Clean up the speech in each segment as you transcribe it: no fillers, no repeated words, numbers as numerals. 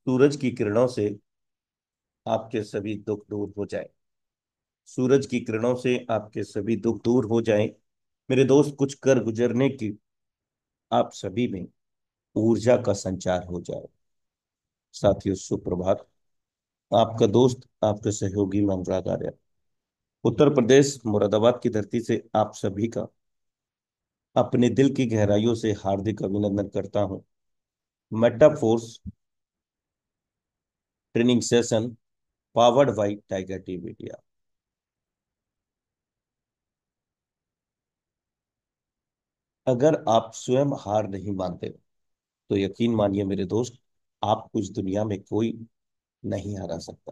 सूरज की किरणों से आपके सभी दुख दूर हो जाए। सूरज की किरणों से आपके सभी दुख दूर हो जाएं। मेरे दोस्त, कुछ कर गुजरने की आप सभी में ऊर्जा का संचार हो जाए। साथियों, सुप्रभात। आपका दोस्त, आपके सहयोगी मैं अनुराग आर्य, उत्तर प्रदेश मुरादाबाद की धरती से आप सभी का अपने दिल की गहराइयों से हार्दिक अभिनंदन करता हूं। Metaforce training session powered by Tiger T media. अगर आप स्वयं हार नहीं मानते तो यकीन मानिए मेरे दोस्त, आप कुछ दुनिया में कोई नहीं हरा सकता।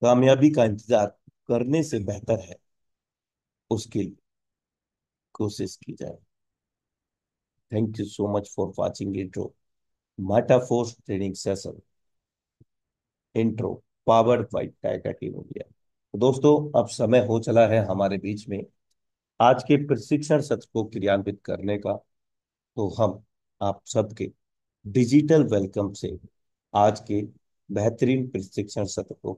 कामयाबी का इंतजार करने से बेहतर है उसके लिए कोशिश की जाए। Thank you so much for watching intro Metaforce training session. Intro powered by Tiger team India. दोस्तों, अब समय हो चला है हमारे बीच में आज के प्रशिक्षण सत्र को क्रियान्वित करने का। तो हम आप सबके डिजिटल वेलकम से आज के बेहतरीन प्रशिक्षण सत्र को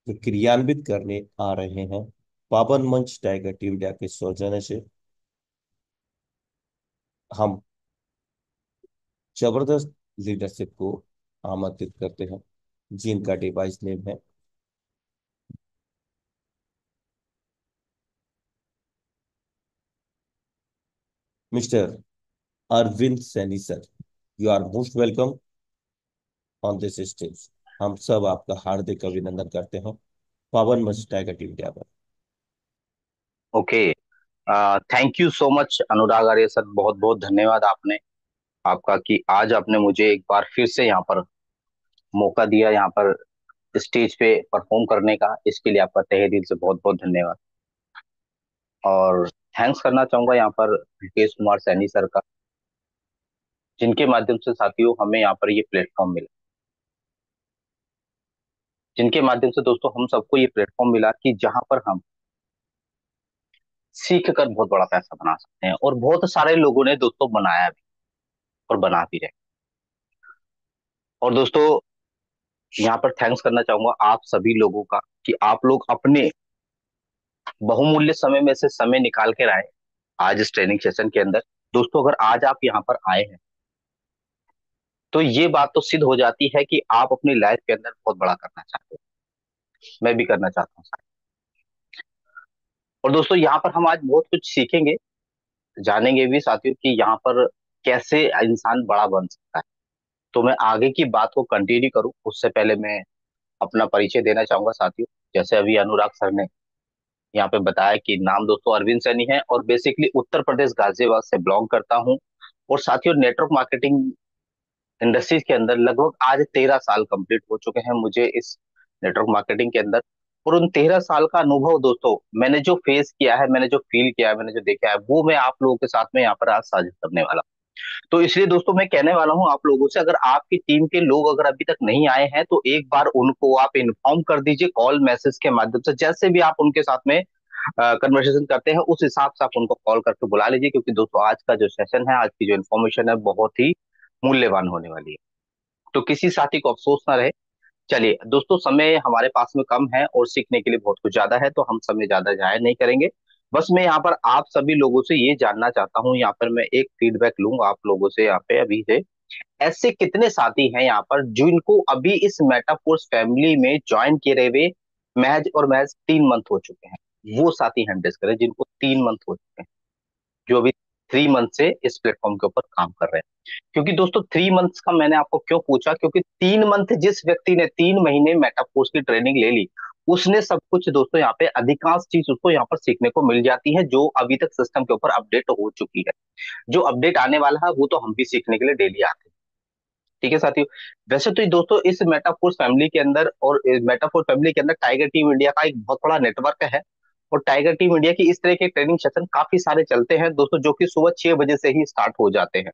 क्रियान्वित करने आ रहे हैं। पावन मंच टाइगर टीम इंडिया के सौजन्य से हम जबरदस्त लीडरशिप को आमंत्रित करते हैं, जिनका डिवाइस नेम है mister Arvind Saini sir. You are most welcome on this stage. हम सब आपका हार्दिक अभिनंदन करते हैं पावन मंच टाइगर टीम इंडिया पर। Okay. Thank you so much Anurag Arya sir, बहुत बहुत धन्यवाद आपका कि आज आपने मुझे एक बार फिर से यहाँ पर मौका दिया, यहाँ पर स्टेज पे परफॉर्म करने का। इसके लिए आपका तहे दिल से बहुत बहुत धन्यवाद। और थैंक्स करना चाहूंगा यहाँ पर रिकेश कुमार सैनी सर का, जिनके माध्यम से साथियों हमें यहाँ पर ये प्लेटफॉर्म मिला, जिनके माध्यम से दोस्तों हम सबको ये प्लेटफॉर्म मिला कि जहाँ पर हम सीख कर बहुत बड़ा पैसा बना सकते हैं। और बहुत सारे लोगों ने दोस्तों बनाया भी और बना भी रहे। और दोस्तों यहाँ पर थैंक्स करना चाहूंगा आप सभी लोगों का कि आप लोग अपने बहुमूल्य समय में से समय निकाल कर आए आज इस ट्रेनिंग सेशन के अंदर। दोस्तों अगर आज आप यहाँ पर आए हैं तो ये बात तो सिद्ध हो जाती है कि आप अपनी लाइफ के अंदर बहुत बड़ा करना चाहते हैं। मैं भी करना चाहता हूँ साथ। और दोस्तों यहाँ पर हम आज बहुत कुछ सीखेंगे, जानेंगे भी साथियों कि यहाँ पर कैसे इंसान बड़ा बन सकता है। तो मैं आगे की बात को कंटिन्यू करूं उससे पहले मैं अपना परिचय देना चाहूंगा साथियों। जैसे अभी अनुराग सर ने यहाँ पे बताया कि नाम दोस्तों अरविंद सैनी है और बेसिकली उत्तर प्रदेश गाजियाबाद से बिलोंग करता हूँ। और साथियों नेटवर्क मार्केटिंग इंडस्ट्रीज के अंदर लगभग आज 13 साल कंप्लीट हो चुके हैं मुझे इस नेटवर्क मार्केटिंग के अंदर। और उन 13 साल का अनुभव दोस्तों मैंने जो फेस किया है, मैंने जो फील किया है, मैंने जो देखा है, वो मैं आप लोगों के साथ में यहाँ पर आज साझा करने वाला हूँ। तो इसलिए दोस्तों मैं कहने वाला हूँ आप लोगों से, अगर आपकी टीम के लोग अगर अभी तक नहीं आए हैं तो एक बार उनको आप इन्फॉर्म कर दीजिए कॉल मैसेज के माध्यम से। जैसे भी आप उनके साथ में कन्वर्सेशन करते हैं उस हिसाब से आप उनको कॉल करके बुला लीजिए, क्योंकि दोस्तों आज का जो सेशन है, आज की जो इन्फॉर्मेशन है, बहुत ही मूल्यवान होने वाली है। तो किसी साथी को अफसोस ना रहे। चलिए दोस्तों, समय हमारे पास में कम है और सीखने के लिए बहुत कुछ ज्यादा है, तो हम समय ज्यादा जाया नहीं करेंगे। बस मैं यहाँ पर आप सभी लोगों से ये जानना चाहता हूँ, यहाँ पर मैं एक फीडबैक लूंगा आप लोगों से यहाँ पे अभी से। ऐसे कितने साथी हैं यहाँ पर जिनको अभी इस मेटाफोर्स फैमिली में ज्वाइन किए हुए महज और महज 3 मंथ हो चुके हैं? वो साथी हैंड रेज करें जिनको 3 मंथ हो चुके हैं, जो अभी 3 मंथ से इस प्लेटफॉर्म के ऊपर काम कर रहे हैं। क्योंकि दोस्तों 3 मंथ्स का मैंने आपको क्यों पूछा, क्योंकि 3 मंथ जिस व्यक्ति ने 3 महीने मेटाफोर्स की ट्रेनिंग ले ली, उसने सब कुछ दोस्तों यहाँ पे अधिकांश चीज उसको यहाँ पर सीखने को मिल जाती है जो अभी तक सिस्टम के ऊपर अपडेट हो चुकी है। जो अपडेट आने वाला है वो तो हम भी सीखने के लिए डेली आते हैं। ठीक है साथियों। वैसे तो ये दोस्तों इस मेटाफोर्स फैमिली के अंदर और मेटाफोर फैमिली के अंदर टाइगर टीम इंडिया का एक बहुत बड़ा नेटवर्क है। और टाइगर टीम इंडिया की इस तरह के ट्रेनिंग सेशन काफी सारे चलते हैं दोस्तों, जो कि सुबह 6 बजे से ही स्टार्ट हो जाते हैं।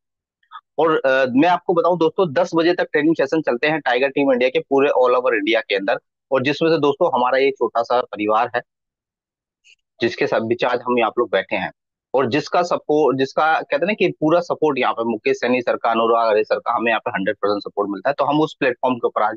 और मैं आपको बताऊं दोस्तों, 10 बजे तक ट्रेनिंग सेशन चलते हैं टाइगर टीम इंडिया के पूरे ऑल ओवर इंडिया के अंदर। और जिसमें से दोस्तों हमारा ये छोटा सा परिवार है, जिसके सब बीच आज हम यहाँ पे लोग बैठे हैं, और जिसका सपोर्ट, जिसका कहते हैं ना कि पूरा सपोर्ट यहाँ पे मुकेश सैनी सर का, अनुराग अरे सर का, हमें यहाँ पे 100% सपोर्ट मिलता है। तो हम उस प्लेटफॉर्म के ऊपर आज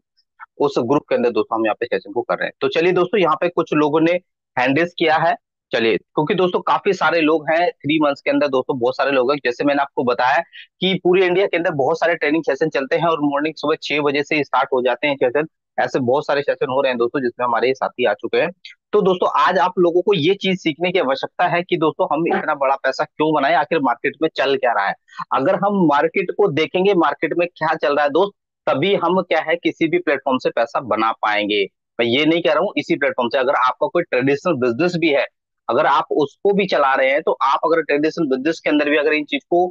उस ग्रुप के अंदर दोस्तों हम यहाँ पे सेशन को कर रहे हैं। तो चलिए दोस्तों, यहाँ पे कुछ लोगों ने हैंडल्स किया है। चलिए, क्योंकि दोस्तों काफी सारे लोग हैं 3 मंथ्स के अंदर, दोस्तों बहुत सारे लोग हैं। जैसे मैंने आपको बताया कि पूरी इंडिया के अंदर बहुत सारे ट्रेनिंग सेशन चलते हैं, और मॉर्निंग सुबह 6 बजे से स्टार्ट हो जाते हैं सेशन। ऐसे बहुत सारे सेशन हो रहे हैं दोस्तों, जिसमें हमारे साथी आ चुके हैं। तो दोस्तों आज आप लोगों को ये चीज सीखने की आवश्यकता है कि दोस्तों हम इतना बड़ा पैसा क्यों बनाए, आखिर मार्केट में चल क्या रहा है। अगर हम मार्केट को देखेंगे, मार्केट में क्या चल रहा है दोस्त, तभी हम क्या है किसी भी प्लेटफॉर्म से पैसा बना पाएंगे। मैं ये नहीं कह रहा हूँ इसी प्लेटफॉर्म से, अगर आपका कोई ट्रेडिशनल बिजनेस भी है, अगर आप उसको भी चला रहे हैं, तो आप अगर ट्रेडिशनल बिजनेस के अंदर भी अगर इन चीज को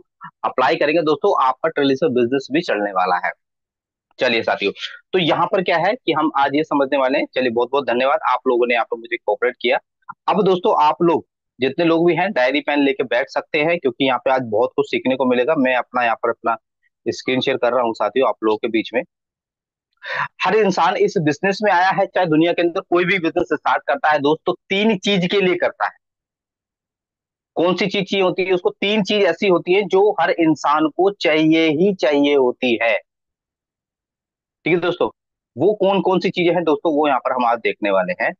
अप्लाई करेंगे दोस्तों, आपका ट्रेडिशनल बिजनेस भी चलने वाला है। चलिए साथियों, तो यहाँ पर क्या है कि हम आज ये समझने वाले हैं। चलिए, बहुत बहुत धन्यवाद, आप लोगों ने यहाँ पर मुझे कोऑपरेट किया। अब दोस्तों आप लोग जितने लोग भी हैं डायरी पेन लेके बैठ सकते हैं, क्योंकि यहाँ पे आज बहुत कुछ सीखने को मिलेगा। मैं अपना यहाँ पर अपना स्क्रीन शेयर कर रहा हूँ साथियों आप लोगों के बीच में। हर इंसान इस बिजनेस में आया है, चाहे दुनिया के अंदर कोई भी बिजनेस स्टार्ट करता है दोस्तों, 3 चीज के लिए करता है। कौन सी चीज चाहिए होती है उसको? 3 चीज ऐसी होती है जो हर इंसान को चाहिए ही चाहिए होती है। ठीक है दोस्तों, वो कौन कौन सी चीजें हैं दोस्तों, वो यहाँ पर हम आज देखने वाले हैं।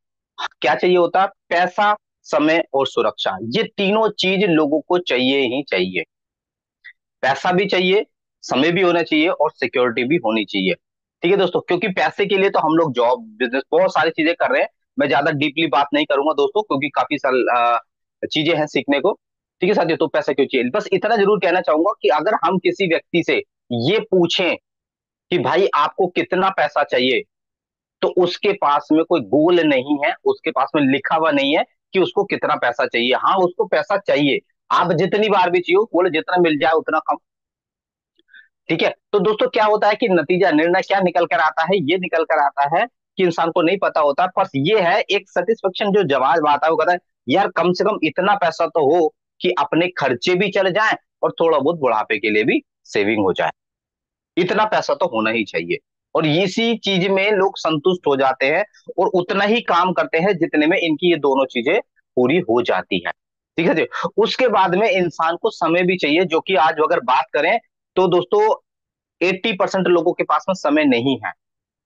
क्या चाहिए होता है? पैसा, समय और सुरक्षा। ये तीनों चीज लोगों को चाहिए ही चाहिए। पैसा भी चाहिए, समय भी होना चाहिए, और सिक्योरिटी भी होनी चाहिए। ठीक है दोस्तों, क्योंकि पैसे के लिए तो हम लोग जॉब, बिजनेस, बहुत सारी चीजें कर रहे हैं। मैं ज्यादा डीपली बात नहीं करूंगा दोस्तों, क्योंकि काफी सारी चीजें हैं सीखने को। ठीक है साथियों, तो पैसा क्यों चाहिए, बस इतना जरूर कहना चाहूंगा कि अगर हम किसी व्यक्ति से ये पूछें कि भाई आपको कितना पैसा चाहिए, तो उसके पास में कोई गोल नहीं है, उसके पास में लिखा हुआ नहीं है कि उसको कितना पैसा चाहिए। हाँ, उसको पैसा चाहिए, आप जितनी बार भी चाहिए, बोले जितना मिल जाए उतना कम। ठीक है, तो दोस्तों क्या होता है कि नतीजा, निर्णय क्या निकल कर आता है? ये निकल कर आता है कि इंसान को नहीं पता होता, पर ये है एक सेटिस्फेक्शन, जो जवाब आता है वो कहता है यार कम से कम इतना पैसा तो हो कि अपने खर्चे भी चल जाएं, और थोड़ा बहुत बुढ़ापे के लिए भी सेविंग हो जाए। इतना पैसा तो होना ही चाहिए, और इसी चीज में लोग संतुष्ट हो जाते हैं, और उतना ही काम करते हैं जितने में इनकी ये दोनों चीजें पूरी हो जाती है। ठीक है जी। उसके बाद में इंसान को समय भी चाहिए, जो कि आज अगर बात करें तो दोस्तों 80% लोगों के पास में समय नहीं है।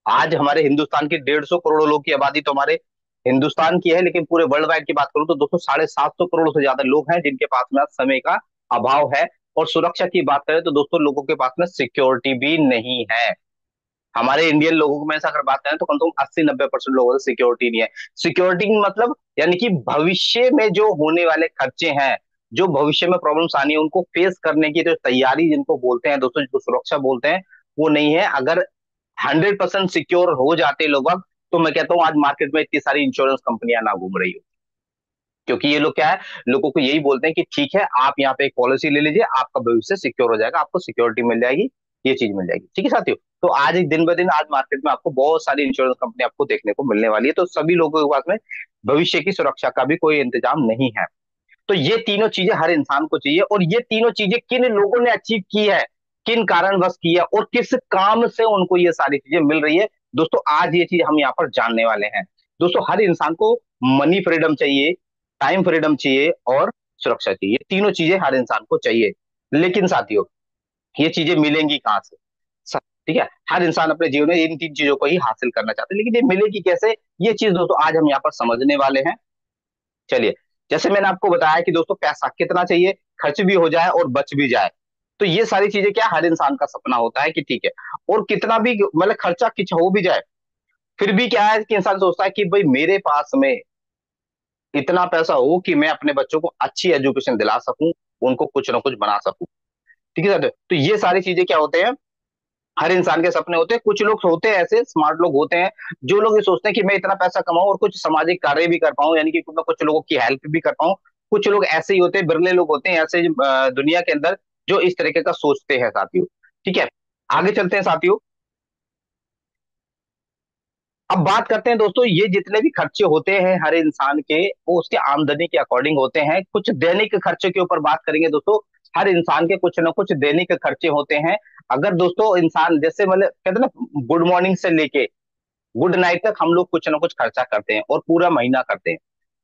आज हमारे हिंदुस्तान की 150 करोड़ लोगों की आबादी तो हमारे हिंदुस्तान की है, लेकिन पूरे वर्ल्ड वाइड की बात करूं तो दोस्तों 750 करोड़ से ज्यादा लोग हैं जिनके पास में आज समय का अभाव है। और सुरक्षा की बात करें तो दोस्तों लोगों के पास में सिक्योरिटी भी नहीं है। हमारे इंडियन लोगों में से अगर बात करें तो कम से कम 80-90% लोगों को सिक्योरिटी नहीं है। सिक्योरिटी मतलब यानी कि भविष्य में जो होने वाले खर्चे हैं, जो भविष्य में प्रॉब्लम्स आनी है, उनको फेस करने की जो तैयारी जिनको बोलते हैं दोस्तों, जिसको सुरक्षा बोलते हैं, वो नहीं है। अगर 100% सिक्योर हो जाते लोग अब, तो मैं कहता हूँ आज मार्केट में इतनी सारी इंश्योरेंस कंपनियां ना घूम रही हो। क्योंकि ये लोग क्या है, लोगों को यही बोलते हैं कि ठीक है आप यहाँ पे एक पॉलिसी ले लीजिए, आपका भविष्य सिक्योर हो जाएगा, आपको सिक्योरिटी मिल जाएगी, ये चीज मिल जाएगी। ठीक है साथियों, तो आज एक दिन ब दिन आज मार्केट में आपको बहुत सारी इंश्योरेंस कंपनी आपको देखने को मिलने वाली है। तो सभी लोगों के पास में भविष्य की सुरक्षा का भी कोई इंतजाम नहीं है। तो ये तीनों चीजें हर इंसान को चाहिए, और ये तीनों चीजें किन लोगों ने अचीव की है, किन कारणवश की है, और किस काम से उनको ये सारी चीजें मिल रही है दोस्तों, आज ये चीज हम यहाँ पर जानने वाले हैं। दोस्तों हर इंसान को मनी फ्रीडम चाहिए, टाइम फ्रीडम चाहिए, और सुरक्षा चाहिए। ये तीनों चीजें हर इंसान को चाहिए। लेकिन साथियों, ये चीजें मिलेंगी कहाँ से? ठीक है, हर इंसान अपने जीवन में इन 3 चीजों को ही हासिल करना चाहते हैं, लेकिन ये मिलेगी कैसे? ये चीज दोस्तों आज हम यहाँ पर समझने वाले हैं। चलिए, जैसे मैंने आपको बताया कि दोस्तों पैसा कितना चाहिए, खर्च भी हो जाए और बच भी जाए। तो ये सारी चीजें क्या हर इंसान का सपना होता है कि ठीक है, और कितना भी मतलब खर्चा किच हो भी जाए, फिर भी क्या है कि इंसान सोचता है कि भाई मेरे पास में इतना पैसा हो कि मैं अपने बच्चों को अच्छी एजुकेशन दिला सकूं, उनको कुछ ना कुछ बना सकूं। ठीक है सर, तो ये सारी चीजें क्या होते हैं, हर इंसान के सपने होते हैं। कुछ लोग होते हैं ऐसे स्मार्ट लोग होते हैं, जो लोग ये सोचते हैं कि मैं इतना पैसा कमाऊं और कुछ सामाजिक कार्य भी कर पाऊं, यानी कि मैं कुछ लोगों की हेल्प भी कर पाऊं। कुछ लोग ऐसे ही होते हैं, बिरले लोग होते हैं ऐसे दुनिया के अंदर, जो इस तरीके का सोचते हैं साथियों। ठीक है, आगे चलते हैं साथियों। अब बात करते हैं दोस्तों, ये जितने भी खर्चे होते हैं हर इंसान के, वो उसके आमदनी के अकॉर्डिंग होते हैं। कुछ दैनिक खर्चे के ऊपर बात करेंगे दोस्तों, हर इंसान के कुछ ना कुछ दैनिक खर्चे होते हैं। अगर दोस्तों इंसान जैसे मतलब कहते हैं ना, गुड मॉर्निंग से लेके गुड नाइट तक हम लोग कुछ ना कुछ खर्चा करते हैं, और पूरा महीना करते हैं।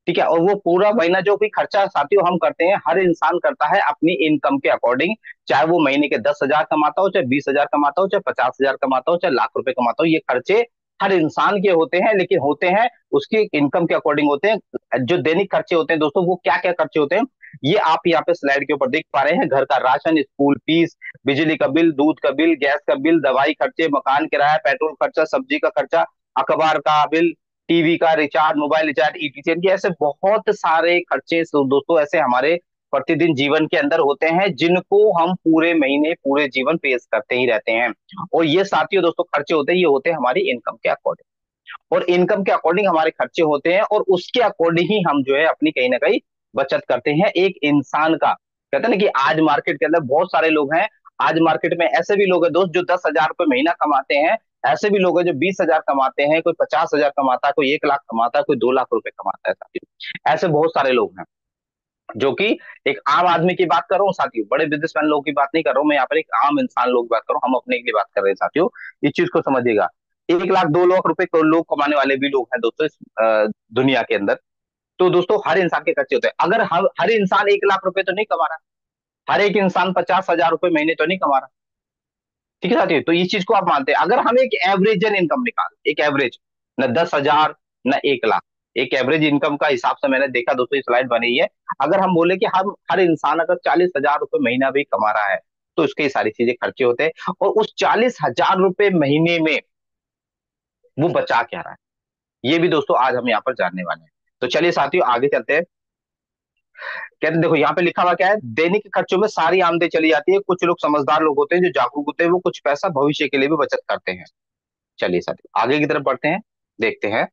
ठीक है। और वो पूरा महीना जो भी खर्चा साथियों हम करते हैं, हर इंसान करता है अपनी इनकम के अकॉर्डिंग। चाहे वो महीने के 10,000 कमाता हो, चाहे 20,000 कमाता हो, चाहे 50,000 कमाता हो, चाहे लाख रुपए कमाता हो, ये खर्चे हर इंसान के होते हैं, लेकिन होते हैं उसकी इनकम के अकॉर्डिंग होते हैं। जो दैनिक खर्चे होते हैं दोस्तों, वो क्या क्या खर्चे होते हैं, ये आप यहाँ पे स्लाइड के ऊपर देख पा रहे हैं। घर का राशन, स्कूल फीस, बिजली का बिल, दूध का बिल, गैस का बिल, दवाई खर्चे, मकान किराया, पेट्रोल खर्चा, सब्जी का खर्चा, अखबार का बिल, टीवी का रिचार्ज, मोबाइल रिचार्ज, ईटीसी, के ऐसे बहुत सारे खर्चे दोस्तों ऐसे हमारे प्रतिदिन जीवन के अंदर होते हैं, जिनको हम पूरे महीने पूरे जीवन पेश करते ही रहते हैं। और ये साथियों दोस्तों खर्चे होते हैं, ये होते हैं हमारी इनकम के अकॉर्डिंग। और इनकम के अकॉर्डिंग हमारे खर्चे होते हैं, और उसके अकॉर्डिंग ही हम जो है अपनी कहीं ना कहीं बचत करते हैं। एक इंसान का कहते हैं ना कि आज मार्केट के अंदर बहुत सारे लोग हैं, आज मार्केट में ऐसे भी लोग हैं दोस्त जो 10,000 रुपये महीना कमाते हैं, ऐसे भी लोग हैं जो 20,000 कमाते हैं, कोई 50,000 कमाता है, कोई 1 लाख कमाता है, कोई 2 लाख रुपए कमाता है साथियों। ऐसे बहुत सारे लोग हैं जो कि, एक आम आदमी की बात कर रहा हूँ साथियों, बड़े बिजनेसमैन लोगों की बात नहीं कर रहा हूँ मैं यहाँ पर, एक आम इंसान लोग की बात कर रहा हूँ, हम अपने के लिए बात कर रहे हैं साथियों। इस चीज को समझिएगा। 1 लाख 2 लाख रुपए को लोग कमाने वाले भी लोग हैं दोस्तों इस दुनिया के अंदर। तो दोस्तों हर इंसान के खर्चे होते हैं। अगर हर इंसान 1 लाख रुपए तो नहीं कमा रहा, हर एक इंसान 50,000 रुपए महीने तो नहीं कमा रहा। ठीक है साथियों, तो इस चीज को आप मानते हैं। अगर हम एक एवरेजन इनकम निकाल, एक एवरेज, न 10,000 न 1 लाख, एक एवरेज इनकम का हिसाब से मैंने देखा दोस्तों, ये स्लाइड बनी है। अगर हम बोले कि हम हर इंसान अगर 40,000 रुपए महीना भी कमा रहा है, तो इसके सारी चीजें खर्चे होते हैं। और उस 40,000 रुपए महीने में वो बचा क्या रहा है, ये भी दोस्तों आज हम यहाँ पर जानने वाले हैं। तो चलिए साथियों आगे चलते हैं। कहते हैं देखो यहाँ पे लिखा हुआ क्या है, दैनिक खर्चों में सारी आमदनी चली जाती है। कुछ लोग समझदार लोग होते हैं जो जागरूक होते हैं, वो कुछ पैसा भविष्य के लिए भी बचत करते हैं। चलिए साथियों आगे की तरफ बढ़ते हैं, देखते हैं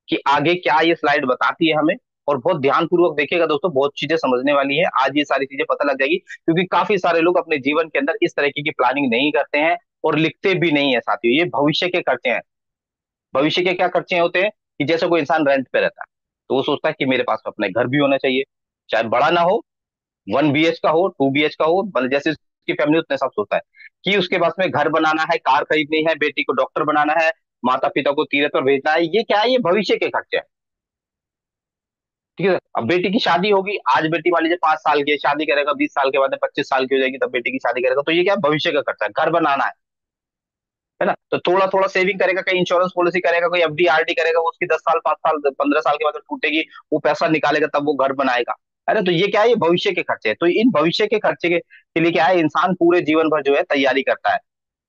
कि आगे क्या ये स्लाइड बताती है हमें। और बहुत ध्यानपूर्वक देखिएगा दोस्तों, बहुत चीजें समझने वाली है आज, ये सारी चीजें पता लग जाएगी। क्योंकि काफी सारे लोग अपने जीवन के अंदर इस तरीके की प्लानिंग नहीं करते हैं और लिखते भी नहीं है साथियों। ये भविष्य के खर्चे हैं। भविष्य के क्या खर्चे होते हैं कि जैसे कोई इंसान रेंट पे रहता है, तो वो सोचता है कि मेरे पास अपना घर भी होना चाहिए, चाहे बड़ा ना हो, 1 BH का हो, 2 BH का हो, मतलब जैसे उसकी फैमिली उतने सब सोचता है कि उसके पास में घर बनाना है, कार खरीदनी है, बेटी को डॉक्टर बनाना है, माता पिता को तीर्थ पर भेजना है। ये क्या है, ये भविष्य के खर्चे हैं। ठीक है। अब बेटी की शादी होगी, आज बेटी मान लीजिए 5 साल की है, शादी करेगा 20 साल के बाद में 25 साल की हो जाएगी, तब बेटी की शादी करेगा, तो ये क्या है, भविष्य का खर्चा है, घर बनाना है ना। तो थोड़ा थोड़ा सेविंग करेगा, कहीं इंश्योरेंस पॉलिसी करेगा, कोई FD RD करेगा, वो उसकी 10 साल 5 साल 15 साल के बाद टूटेगी, वो पैसा निकालेगा तब वो घर बनाएगा। अरे तो ये क्या है, ये भविष्य के खर्चे हैं। तो इन भविष्य के खर्चे के लिए क्या है, इंसान पूरे जीवन भर जो है तैयारी करता है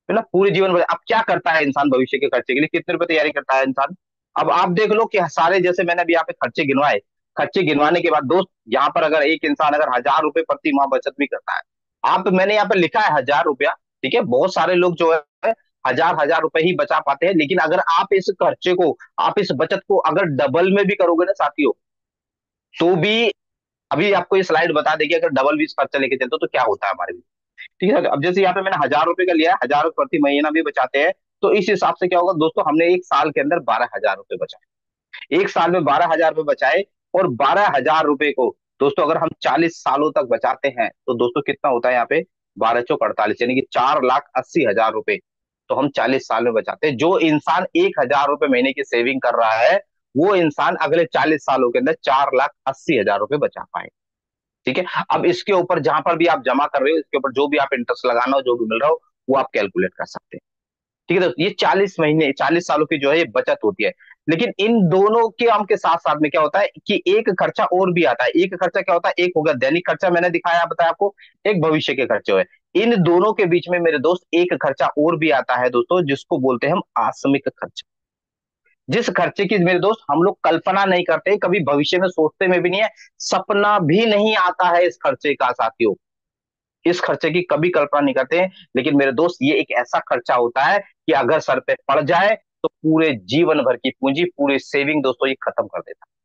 ना, पूरे जीवन भर। अब क्या करता है इंसान भविष्य के खर्चे के लिए, कितने रुपए तैयारी करता है इंसान। अब आप देख लो कि सारे, जैसे मैंने अभी यहाँ पे खर्चे गिनवाए, खर्चे गिनवाने के बाद दोस्त यहाँ पर अगर एक इंसान अगर 1,000 रुपए प्रति माह बचत भी करता है, आप, मैंने यहाँ पे लिखा है 1,000 रुपया, ठीक है, बहुत सारे लोग जो है 1,000 1,000 रुपए ही बचा पाते हैं। लेकिन अगर आप इस खर्चे को, आप इस बचत को अगर डबल में भी करोगे ना साथियों, तो भी, अभी आपको ये स्लाइड बता देगी, अगर डबल भी इस खर्चा लेके चलते हो तो क्या होता है हमारे लिए। ठीक है। अब जैसे यहाँ पे मैंने 1,000 रुपए का लिया है, 1,000 प्रति महीना भी बचाते हैं, तो इस हिसाब से क्या होगा दोस्तों, हमने एक साल के अंदर 12,000 रुपए बचाए, एक साल में 12,000 रुपए बचाए। और 12,000 रुपए को दोस्तों अगर हम 40 सालों तक बचाते हैं, तो दोस्तों कितना होता है यहाँ पे, 12 चौक 48, यानी कि 4,80,000 रुपए तो हम 40 साल में बचाते हैं। जो इंसान 1,000 रुपए महीने की सेविंग कर रहा है, वो इंसान अगले 40 सालों के अंदर 4,80,000 रुपए बचा पाए। ठीक है। अब इसके ऊपर जहां पर भी आप जमा कर रहे हो, इसके ऊपर जो भी आप इंटरेस्ट लगाना हो, जो भी मिल रहा हो, वो आप कैलकुलेट कर सकते हैं। ठीक है। तो ये 40 महीने 40 सालों की जो है ये बचत होती है। लेकिन इन दोनों के आम के साथ साथ में क्या होता है कि एक खर्चा और भी आता है। एक खर्चा क्या होता है, एक हो गया दैनिक खर्चा, मैंने दिखाया बताया आपको, एक भविष्य के खर्चे हुए। इन दोनों के बीच में मेरे दोस्त एक खर्चा और भी आता है दोस्तों, जिसको बोलते हैं हम आकस्मिक खर्चा। जिस खर्चे की मेरे दोस्त हम लोग कल्पना नहीं करते, कभी भविष्य में सोचते में भी नहीं है, सपना भी नहीं आता है इस खर्चे का साथियों। इस खर्चे की कभी कल्पना नहीं करते हैं। लेकिन मेरे दोस्त ये एक ऐसा खर्चा होता है कि अगर सर पे पड़ जाए तो पूरे जीवन भर की पूंजी, पूरी सेविंग दोस्तों ये खत्म कर देता है।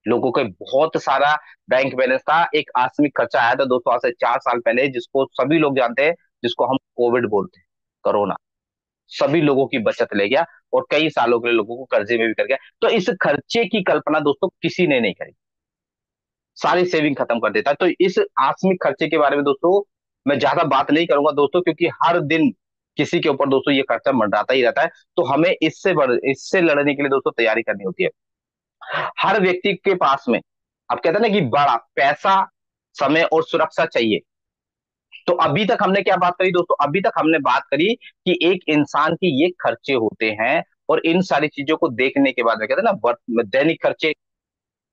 लोगों के बहुत सारा बैंक बैलेंस था, एक आकस्मिक खर्चा आया था दोस्तों आज से 4 साल पहले, जिसको सभी लोग जानते हैं, जिसको हम कोविड बोलते हैं, कोरोना। सभी लोगों की बचत ले गया और कई सालों के लिए लोगों को कर्जे में भी कर गया। तो इस खर्चे की कल्पना दोस्तों किसी ने नहीं करी, सारी सेविंग खत्म कर देता है। तो इस आकस्मिक खर्चे के बारे में दोस्तों मैं ज्यादा बात नहीं करूंगा दोस्तों, क्योंकि हर दिन किसी के ऊपर दोस्तों ये खर्चा मंडराता ही रहता है। तो हमें इससे लड़ने के लिए दोस्तों तैयारी करनी होती है। हर व्यक्ति के पास में, अब कहते हैं ना कि बड़ा पैसा, समय और सुरक्षा चाहिए। तो अभी तक हमने क्या बात करी दोस्तों? अभी तक हमने बात करी कि एक इंसान की ये खर्चे होते हैं, और इन सारी चीजों को देखने के बाद में कहते हैं ना, दैनिक खर्चे,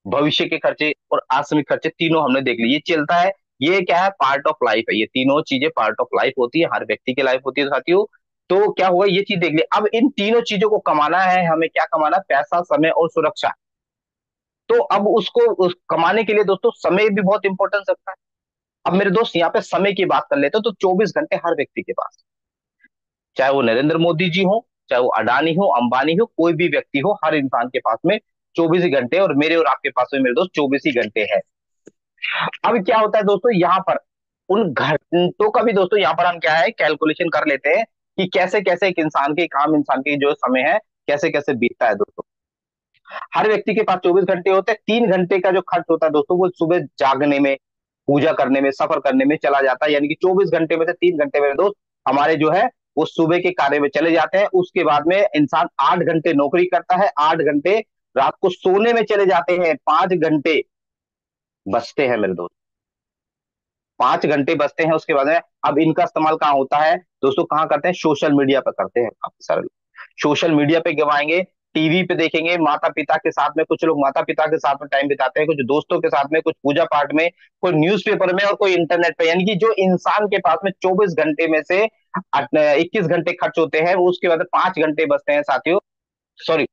भविष्य के खर्चे और आकस्मिक खर्चे, तीनों हमने देख लिए। ये चलता है, ये क्या है, पार्ट ऑफ लाइफ है। ये तीनों चीजें पार्ट ऑफ लाइफ होती है, हर व्यक्ति की लाइफ होती है साथियों। तो क्या हुआ, ये चीज देख ली। अब इन तीनों चीजों को कमाना है हमें, क्या कमाना है? पैसा, समय और सुरक्षा। तो अब कमाने के लिए दोस्तों समय भी बहुत इंपॉर्टेंस रखता है। अब मेरे दोस्त यहाँ पे समय की बात कर लेते हो, तो 24 घंटे हर व्यक्ति के पास, चाहे वो नरेंद्र मोदी जी हो, चाहे वो अडानी हो, अंबानी हो, कोई भी व्यक्ति हो, हर इंसान के पास में 24 ही घंटे, और मेरे और आपके पास में मेरे दोस्त 24 ही घंटे है। अब क्या होता है दोस्तों यहाँ पर, उन घंटों का भी दोस्तों यहाँ पर हम क्या है, कैलकुलेशन कर लेते हैं कि कैसे कैसे एक इंसान के काम, इंसान के जो समय है, कैसे कैसे बीतता है दोस्तों। हर व्यक्ति के पास 24 घंटे होते हैं। 3 घंटे का जो खर्च होता है दोस्तों, वो सुबह जागने में, पूजा करने में, सफर करने में चला जाता है। यानी कि 24 घंटे में से 3 घंटे मेरे दोस्त हमारे जो है वो सुबह के कार्य में चले जाते हैं। उसके बाद में इंसान 8 घंटे नौकरी करता है, 8 घंटे रात को सोने में चले जाते हैं, 5 घंटे बचते हैं मेरे दोस्त, 5 घंटे बचते हैं। उसके बाद में अब इनका इस्तेमाल कहाँ होता है दोस्तों? कहाँ करते हैं? सोशल मीडिया पर करते हैं काफी सारे लोग। सोशल मीडिया पे गवाएंगे, टीवी पे देखेंगे, माता पिता के साथ में, कुछ लोग माता पिता के साथ में टाइम बिताते हैं, कुछ दोस्तों के साथ में, कुछ पूजा पाठ में, कोई न्यूज़पेपर में, और कोई इंटरनेट पे। यानी कि जो इंसान के पास में 24 घंटे में से 21 घंटे खर्च होते हैं, वो उसके बाद 5 घंटे बचते हैं साथियों। सॉरी,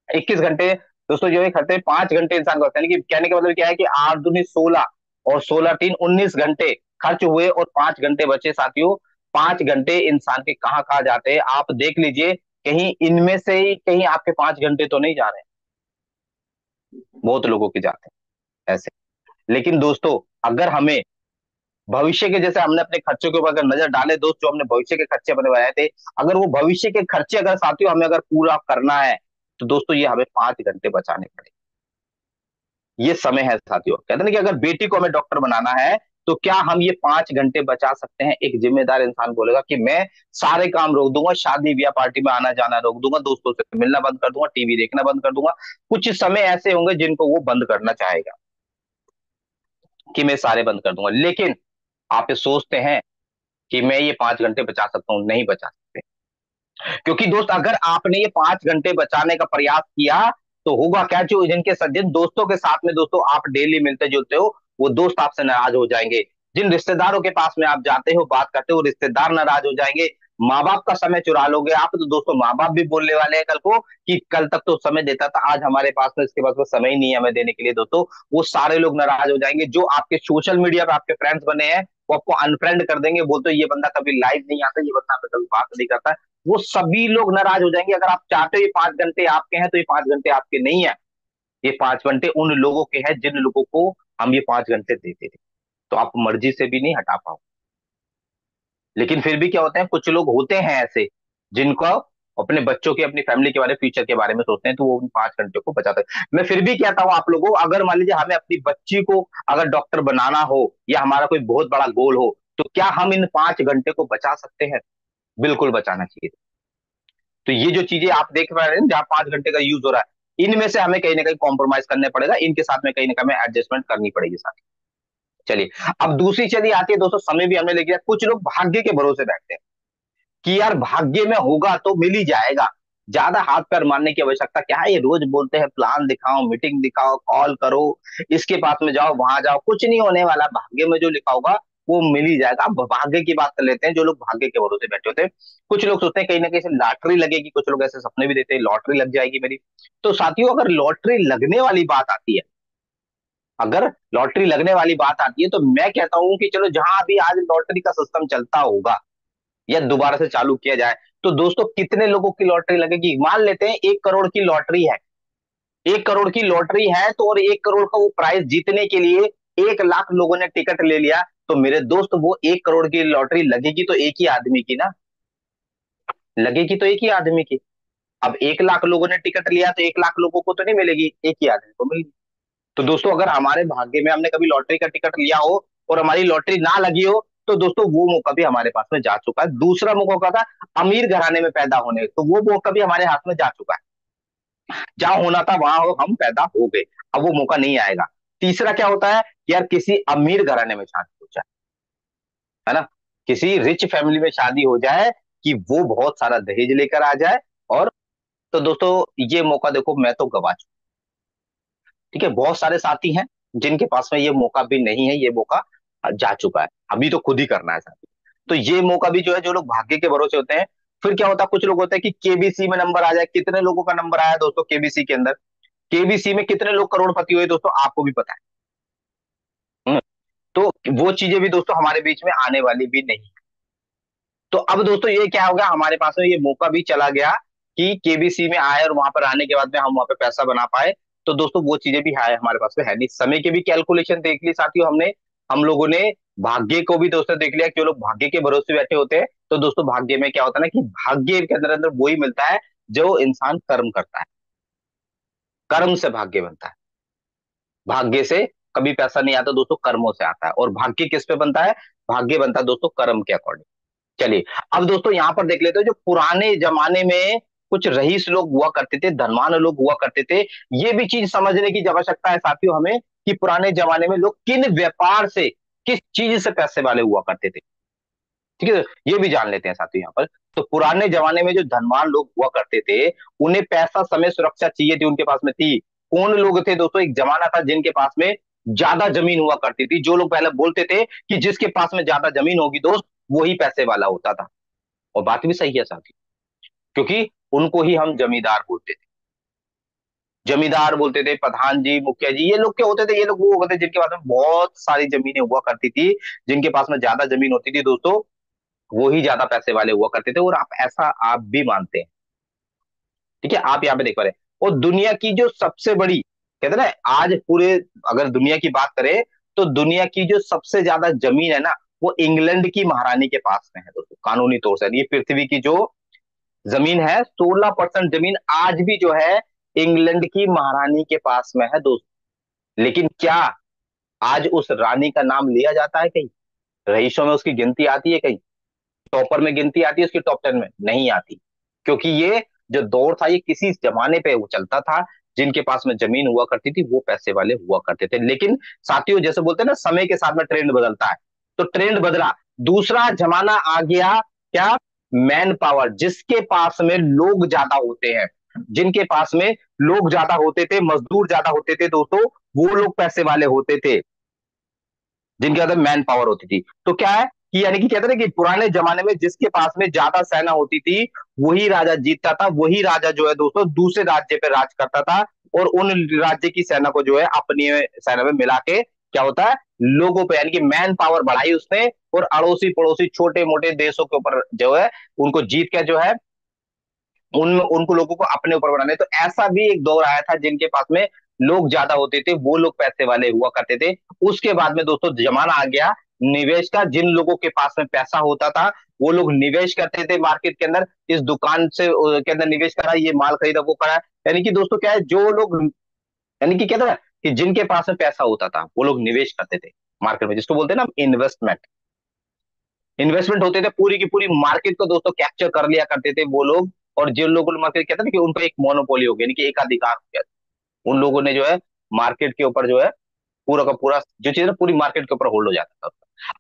21 घंटे दोस्तों जो है खर्चे, 5 घंटे इंसान को होता है। यानी कि कहने का मतलब क्या है कि 8 दूनी 16, और 16 3 19 घंटे खर्च हुए, और 5 घंटे बचे साथियों। 5 घंटे इंसान के कहाँ कहाँ जाते हैं आप देख लीजिए, कहीं इनमें से ही कहीं आपके 5 घंटे तो नहीं जा रहे हैं, बहुत लोगों के जाते हैं ऐसे। लेकिन दोस्तों अगर हमें भविष्य के, जैसे हमने अपने खर्चों के ऊपर अगर नजर डाले दोस्त, जो हमने भविष्य के खर्चे अपने बनाए थे, अगर वो भविष्य के खर्चे अगर साथियों हमें अगर पूरा करना है, तो दोस्तों ये हमें 5 घंटे बचाने पड़ेंगे। ये समय है साथियों। कहते हैं ना कि अगर बेटी को हमें डॉक्टर बनाना है, तो क्या हम ये 5 घंटे बचा सकते हैं? एक जिम्मेदार इंसान बोलेगा कि मैं सारे काम रोक दूंगा, शादी ब्याह पार्टी में आना जाना रोक दूंगा, दोस्तों से मिलना बंद कर दूंगा, टीवी देखना बंद कर दूंगा। कुछ समय ऐसे होंगे जिनको वो बंद करना चाहेगा कि मैं सारे बंद कर दूंगा। लेकिन आप ये सोचते हैं कि मैं ये 5 घंटे बचा सकता हूँ? नहीं बचा सकते। क्योंकि दोस्त अगर आपने ये 5 घंटे बचाने का प्रयास किया, तो होगा क्या, जो जिन दोस्तों के साथ में दोस्तों आप डेली मिलते जुलते हो, वो दोस्त आपसे नाराज हो जाएंगे। जिन रिश्तेदारों के पास में आप जाते हो, बात करते हो, रिश्तेदार नाराज हो जाएंगे। माँ बाप का समय चुरा लोगे आप, तो दोस्तों माँ बाप भी बोलने वाले हैं कल को कि कल तक तो समय देता था, आज हमारे पास में, इसके पास में समय ही नहीं है हमें देने के लिए। दोस्तों वो सारे लोग नाराज हो जाएंगे। जो आपके सोशल मीडिया पे आपके फ्रेंड्स बने हैं, वो आपको अनफ्रेंड कर देंगे, बोलते हो ये बंदा कभी लाइव नहीं आता, ये बंदा कभी बात नहीं करता। वो सभी लोग नाराज हो जाएंगे। अगर आप चाहते हो ये 5 घंटे आपके हैं, तो ये 5 घंटे आपके नहीं है। ये 5 घंटे उन लोगों के हैं जिन लोगों को हम ये 5 घंटे देते थे। तो आप मर्जी से भी नहीं हटा पाओ। लेकिन फिर भी क्या होते हैं, कुछ लोग होते हैं ऐसे जिनको अपने बच्चों के, अपनी फैमिली के बारे में, फ्यूचर के बारे में सोचते हैं, तो वो उन 5 घंटे को बचाते हैं। मैं फिर भी कहता हूं आप लोगों, अगर मान लीजिए हमें अपनी बच्ची को अगर डॉक्टर बनाना हो, या हमारा कोई बहुत बड़ा गोल हो, तो क्या हम इन 5 घंटे को बचा सकते हैं? बिल्कुल बचाना चाहिए। तो ये जो चीजें आप देख पा रहे हैं जहां 5 घंटे का यूज हो रहा है, इनमें से हमें कहीं ना कहीं कॉम्प्रोमाइज करना पड़ेगा, इनके साथ में कहीं ना कहीं एडजस्टमेंट करनी पड़ेगी साथ। चलिए, अब दूसरी चलिए आती है दोस्तों, समय भी हमने लेके कुछ लोग भाग्य के भरोसे बैठते हैं कि यार भाग्य में होगा तो मिल ही जाएगा, ज्यादा हाथ पैर मारने की आवश्यकता क्या है। ये रोज बोलते हैं प्लान दिखाओ, मीटिंग दिखाओ, कॉल करो, इसके पास में जाओ, वहां जाओ, कुछ नहीं होने वाला, भाग्य में जो लिखा होगा वो मिल ही जाएगा। अब भाग्य की बात कर लेते हैं, जो लोग भाग्य के भरोसे बैठे होते हैं। कुछ लोग सोचते हैं कहीं ना कहीं से लॉटरी लगेगी, कुछ लोग ऐसे सपने भी देते हैं लॉटरी लग जाएगी मेरी। तो साथियों अगर लॉटरी लगने वाली बात आती है, अगर लॉटरी लगने वाली बात आती है, तो मैं कहता हूं कि चलो जहां भी आज लॉटरी का सिस्टम चलता होगा, या दोबारा से चालू किया जाए, तो दोस्तों कितने लोगों की लॉटरी लगेगी? मान लेते हैं 1 करोड़ की लॉटरी है, 1 करोड़ की लॉटरी है, तो और 1 करोड़ का वो प्राइस जीतने के लिए 1 लाख लोगों ने टिकट ले लिया, तो मेरे दोस्त वो 1 करोड़ की लॉटरी लगेगी तो एक ही आदमी की ना, लगेगी तो एक ही आदमी की। अब 1 लाख लोगों ने टिकट लिया, तो 1 लाख लोगों को तो नहीं मिलेगी, एक ही आदमी को मिलेगी। तो दोस्तों अगर हमारे भाग्य में हमने कभी लॉटरी का टिकट लिया हो और हमारी लॉटरी ना लगी हो, तो दोस्तों वो मौका भी हमारे पास में जा चुका है। दूसरा मौका था अमीर घराने में पैदा होने, तो वो मौका भी हमारे हाथ में जा चुका है। जहां होना था वहां हम पैदा हो गए, अब वो मौका नहीं आएगा। तीसरा क्या होता है कि यार किसी अमीर घराने में शादी हो जाए, है ना, किसी रिच फैमिली में शादी हो जाए, कि वो बहुत सारा दहेज लेकर आ जाए, और तो दोस्तों ये मौका देखो मैं तो गवा चुका। ठीक है, बहुत सारे साथी हैं जिनके पास में ये मौका भी नहीं है, ये मौका जा चुका है, अभी तो खुद ही करना है साथी। तो ये मौका भी जो है, जो लोग भाग्य के भरोसे होते हैं, फिर क्या होता है, कुछ लोग होते हैं कि केबीसी में नंबर आ जाए। कितने लोगों का नंबर आया दोस्तों केबीसी के अंदर? केबीसी में कितने लोग करोड़पति हुए दोस्तों, आपको भी पता है। हम्म, तो वो चीजें भी दोस्तों हमारे बीच में आने वाली भी नहीं। तो अब दोस्तों ये क्या हो गया, हमारे पास में ये मौका भी चला गया कि केबीसी में आए, और वहां पर आने के बाद में हम वहां पे पैसा बना पाए। तो दोस्तों वो चीजें भी है हमारे पास में है नहीं। समय की भी कैलकुलेशन देख ली साथियों हमने, हम लोगों ने भाग्य को भी दोस्तों देख लिया, कि वो लोग भाग्य के भरोसे बैठे होते हैं। तो दोस्तों भाग्य में क्या होता है ना, कि भाग्य के अंदर अंदर वही मिलता है जो इंसान कर्म करता है, कर्म से भाग्य बनता है। भाग्य से कभी पैसा नहीं आता दोस्तों, कर्मों से आता है। और भाग्य किस पे बनता है? भाग्य बनता है दोस्तों कर्म के अकॉर्डिंग। चलिए, अब दोस्तों यहां पर देख लेते हैं, जो पुराने जमाने में कुछ रईस लोग हुआ करते थे, धनवान लोग हुआ करते थे। ये भी चीज समझने की आवश्यकता है साथियों हमें, कि पुराने जमाने में लोग किन व्यापार से, किस चीज से पैसे वाले हुआ करते थे। ठीक है, ये भी जान लेते हैं साथियों यहाँ पर। तो पुराने जमाने में जो धनवान लोग हुआ करते थे, उन्हें पैसा, समय, सुरक्षा चाहिए थी, उनके पास में थी। कौन लोग थे दोस्तों? एक जमाना था जिनके पास में ज्यादा जमीन हुआ करती थी। जो लोग पहले बोलते थे कि जिसके पास में ज्यादा जमीन होगी दोस्त, वही पैसे वाला होता था। और बात भी सही है साथी, क्योंकि उनको ही हम जमींदार बोलते थे। जमींदार बोलते थे, प्रधान जी, मुखिया जी, ये लोग क्या होते थे? ये लोग वो होते थे जिनके पास में बहुत सारी जमीनें हुआ करती थी। जिनके पास में ज्यादा जमीन होती थी दोस्तों, वो ही ज्यादा पैसे वाले हुआ करते थे। और आप ऐसा आप भी मानते हैं। ठीक है, आप यहाँ पे देख पा रहे हैं। और दुनिया की जो सबसे बड़ी, कहते हैं ना, आज पूरे, अगर दुनिया की बात करें, तो दुनिया की जो सबसे ज्यादा जमीन है ना, वो इंग्लैंड की महारानी के पास में है दोस्तों, कानूनी तौर से। ये पृथ्वी की जो जमीन है, 16% जमीन आज भी जो है इंग्लैंड की महारानी के पास में है दोस्तों। लेकिन क्या आज उस रानी का नाम लिया जाता है कहीं? रईसों में उसकी गिनती आती है कहीं? टॉपर में गिनती आती है उसकी, टॉप 10 में नहीं आती। क्योंकि ये जो दौर था, ये किसी जमाने पे वो चलता था। जिनके पास में जमीन हुआ करती थी, वो पैसे वाले हुआ करते थे। लेकिन साथियों, जैसे बोलते हैं ना, समय के साथ में ट्रेंड बदलता है। तो ट्रेंड बदला, दूसरा जमाना आ गया। क्या? मैन पावर, जिसके पास में लोग ज्यादा होते हैं, जिनके पास में लोग ज्यादा होते थे, मजदूर ज्यादा होते थे दोस्तों, वो लोग पैसे वाले होते थे, जिनके अंदर मैन पावर होती थी। तो क्या है कि, यानी कि कहते हैं कि पुराने जमाने में जिसके पास में ज्यादा सेना होती थी, वही राजा जीतता था। वही राजा जो है दोस्तों दूसरे राज्य पे राज करता था, और उन राज्य की सेना को जो है अपनी सेना में मिला के क्या होता है, लोगों पे, यानी कि मैन पावर बढ़ाई उसने, और अड़ोसी पड़ोसी छोटे मोटे देशों के ऊपर जो है उनको जीत के जो है उनको लोगों को अपने ऊपर बनाने। तो ऐसा भी एक दौर आया था, जिनके पास में लोग ज्यादा होते थे, वो लोग पैसे वाले हुआ करते थे। उसके बाद में दोस्तों जमाना आ गया निवेश का। जिन लोगों के पास में पैसा होता था, वो लोग निवेश करते थे मार्केट के अंदर, इस दुकान से के अंदर निवेश करा, ये माल खरीदा, वो करा। यानी कि दोस्तों क्या है, जो लोग, यानी कि कहते हैं कि जिनके पास में पैसा होता था, वो लोग निवेश करते थे मार्केट में, जिसको बोलते हैं ना इन्वेस्टमेंट। इन्वेस्टमेंट होते थे, पूरी की पूरी मार्केट को दोस्तों कैप्चर कर लिया करते थे वो लोग। और जिन लोगों ने मार्केट, कहते हैं ना, कि उनको एक मोनोपोली हो गया, यानी कि एक अधिकार हो गया। उन लोगों ने जो है मार्केट के ऊपर जो है पूरा का पूरा जो चीज है पूरी मार्केट के ऊपर होल्ड हो जाता था।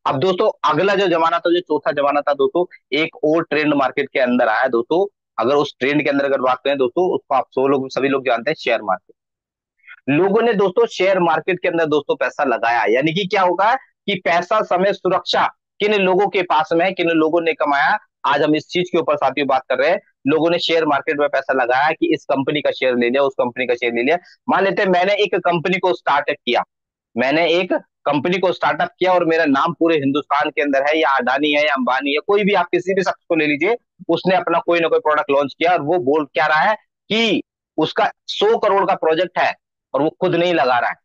अब दोस्तों अगला जो जमाना था, जो चौथा जमाना था दोस्तों, एक और ट्रेंड मार्केट के अंदर आया दोस्तों। अगर उस ट्रेंड के अंदर अगर बात करें दोस्तों, उसको आप सभी लोग जानते हैं, शेयर मार्केट। लोगों ने दोस्तों शेयर मार्केट के अंदर दोस्तों पैसा लगाया। यानी कि क्या होगा, कि पैसा, समय, सुरक्षा किन लोगों के पास में है, किन लोगों ने कमाया। आज हम इस चीज के ऊपर साथियों बात कर रहे हैं। लोगों ने शेयर मार्केट में पैसा लगाया, कि इस कंपनी का शेयर ले लिया, उस कंपनी का शेयर ले लिया। मान लेते हैं मैंने एक कंपनी को स्टार्टअप किया, मैंने एक कंपनी को स्टार्टअप किया, और मेरा नाम पूरे हिंदुस्तान के अंदर है, या अडानी है, या अंबानी है, कोई भी, आप किसी भी शख्स को ले लीजिए। उसने अपना कोई ना कोई प्रोडक्ट लॉन्च किया, और वो बोल क्या रहा है कि उसका 100 करोड़ का प्रोजेक्ट है, और वो खुद नहीं लगा रहा है।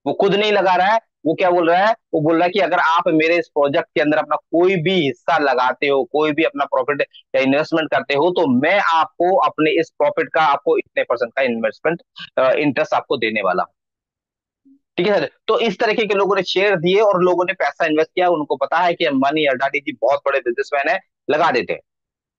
वो खुद नहीं लगा रहा है। वो क्या बोल रहा है? वो बोल रहा है कि अगर आप मेरे इस प्रोजेक्ट के अंदर अपना कोई भी हिस्सा लगाते हो, कोई भी अपना प्रॉफिट या इन्वेस्टमेंट करते हो, तो मैं आपको अपने इस प्रॉफिट का, आपको इतने परसेंट का इन्वेस्टमेंट इंटरेस्ट आपको देने वाला हूं। ठीक है सर। तो इस तरीके के लोगों ने शेयर दिए, और लोगों ने पैसा इन्वेस्ट किया। उनको पता है कि अंबानी, अडानी जी बहुत बड़े बिजनेसमैन है, लगा देते हैं।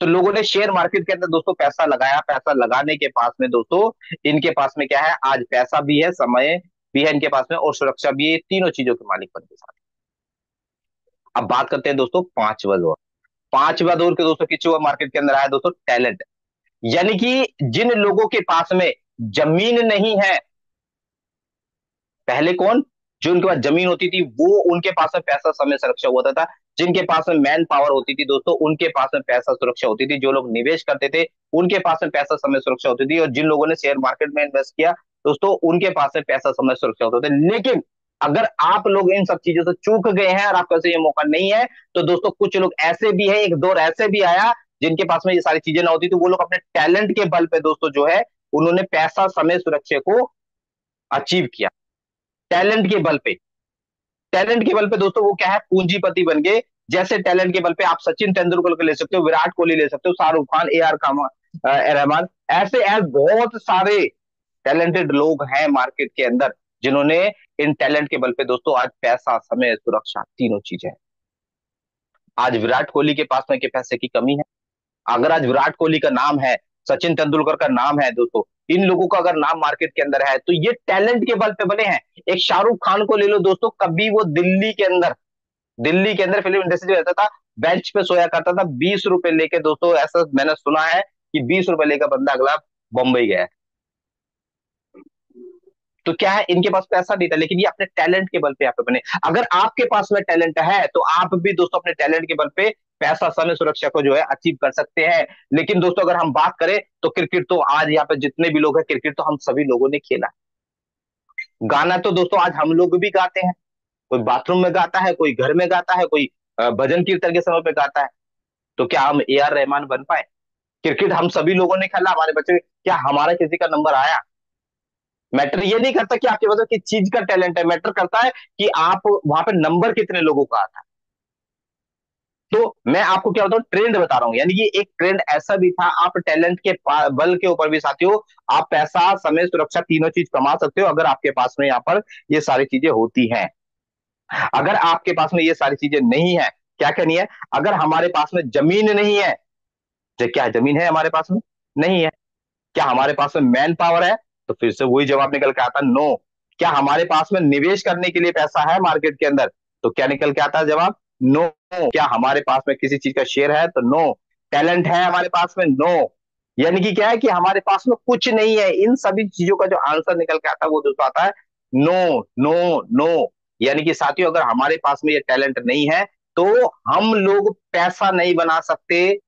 तो लोगों ने शेयर मार्केट के अंदर दोस्तों पैसा लगाया, पैसा लगाने के पास में दोस्तों इनके पास में क्या है, आज पैसा भी है, समय भी है इनके पास में, और सुरक्षा भी है, तीनों चीजों के मालिक बन के साथ। अब बात करते हैं दोस्तों पांचवा दौर। पांचवा दौर के दोस्तों किस हुआ मार्केट के अंदर आया दोस्तों, टैलेंट। यानी कि जिन लोगों के पास में जमीन नहीं है, पहले कौन, जो उनके पास जमीन होती थी वो उनके पास में पैसा समय सुरक्षा होता था। जिनके पास में मैन पावर होती थी दोस्तों उनके पास में पैसा सुरक्षा होती थी। जो लोग निवेश करते थे उनके पास में पैसा समय सुरक्षा होती थी, और जिन लोगों ने शेयर मार्केट में इन्वेस्ट किया दोस्तों उनके पास में पैसा समय सुरक्षा होते थे। लेकिन अगर आप लोग इन सब चीजों से चूक गए हैं और आपके पास ये मौका नहीं है, तो दोस्तों कुछ लोग ऐसे भी है, एक दौर ऐसे भी आया जिनके पास में ये सारी चीजें ना होती, तो वो लोग अपने टैलेंट के बल पे दोस्तों जो है उन्होंने पैसा समय सुरक्षा को अचीव किया। टैलेंट के बल पे, टैलेंट के बल पे दोस्तों वो क्या है, पूंजीपति बन गए। जैसे टैलेंट के बल पे आप सचिन तेंदुलकर को ले सकते हो, विराट कोहली ले सकते हो, शाहरुख खान, ए आर रहमान, ऐसे ऐसे बहुत सारे टैलेंटेड लोग हैं मार्केट के अंदर जिन्होंने इन टैलेंट के बल पे दोस्तों आज पैसा समय सुरक्षा तीनों चीजें हैं। आज विराट कोहली के पास में के पैसे की कमी है? अगर आज विराट कोहली का नाम है, सचिन तेंदुलकर का नाम है दोस्तों, इन लोगों का अगर नाम मार्केट के अंदर है तो ये टैलेंट के बल पे बने हैं। एक शाहरुख खान को ले लो दोस्तों, कभी वो दिल्ली के अंदर फिल्म इंडस्ट्री में रहता था, बेंच पे सोया करता था, 20 रुपए लेके दोस्तों, ऐसा मैंने सुना है कि 20 रुपए लेकर बंदा अगला बंबई गया है। तो क्या है, इनके पास पैसा नहीं था लेकिन ये अपने टैलेंट के बल पे यहाँ पे बने। अगर आपके पास में टैलेंट है तो आप भी दोस्तों अपने टैलेंट के बल पे पैसा समय सुरक्षा को जो है अचीव कर सकते हैं। लेकिन दोस्तों अगर हम बात करें तो क्रिकेट तो आज यहाँ पे जितने भी लोग हैं, क्रिकेट तो हम सभी लोगों ने खेला। गाना तो दोस्तों आज हम लोग भी गाते हैं, कोई बाथरूम में गाता है, कोई घर में गाता है, कोई भजन कीर्तन के समय पे गाता है। तो क्या हम ए आर रहमान बन पाए? क्रिकेट हम सभी लोगों ने खेला, हमारे बच्चे, क्या हमारा किसी का नंबर आया? मैटर ये नहीं करता कि आपके पास किस चीज का टैलेंट है, मैटर करता है कि आप वहां पे नंबर कितने लोगों का आता है। तो मैं आपको क्या बताऊं, ट्रेंड बता रहा हूं, यानी कि एक ट्रेंड ऐसा भी था, आप टैलेंट के बल के ऊपर भी साथियों आप पैसा समय सुरक्षा तीनों चीज कमा सकते हो, अगर आपके पास में यहाँ पर ये सारी चीजें होती हैं। अगर आपके पास में ये सारी चीजें नहीं है, क्या क्या नहीं है, अगर हमारे पास में जमीन नहीं है, जो क्या जमीन है हमारे पास में नहीं है, क्या हमारे पास में मैन पावर है, तो फिर से वही जवाब निकल के आता, नो। क्या हमारे पास में निवेश करने के लिए पैसा है मार्केट के अंदर, तो क्या निकल के आता है जवाब, नो। क्या हमारे पास में किसी चीज का शेयर है, तो नो। टैलेंट है हमारे पास में, नो। यानी कि क्या है कि हमारे पास में कुछ नहीं है, इन सभी चीजों का जो आंसर निकल के आता है वो दोस्तों आता है नो, नो, नो। यानी कि साथियों अगर हमारे पास में ये टैलेंट नहीं है तो हम लोग पैसा नहीं बना सकते,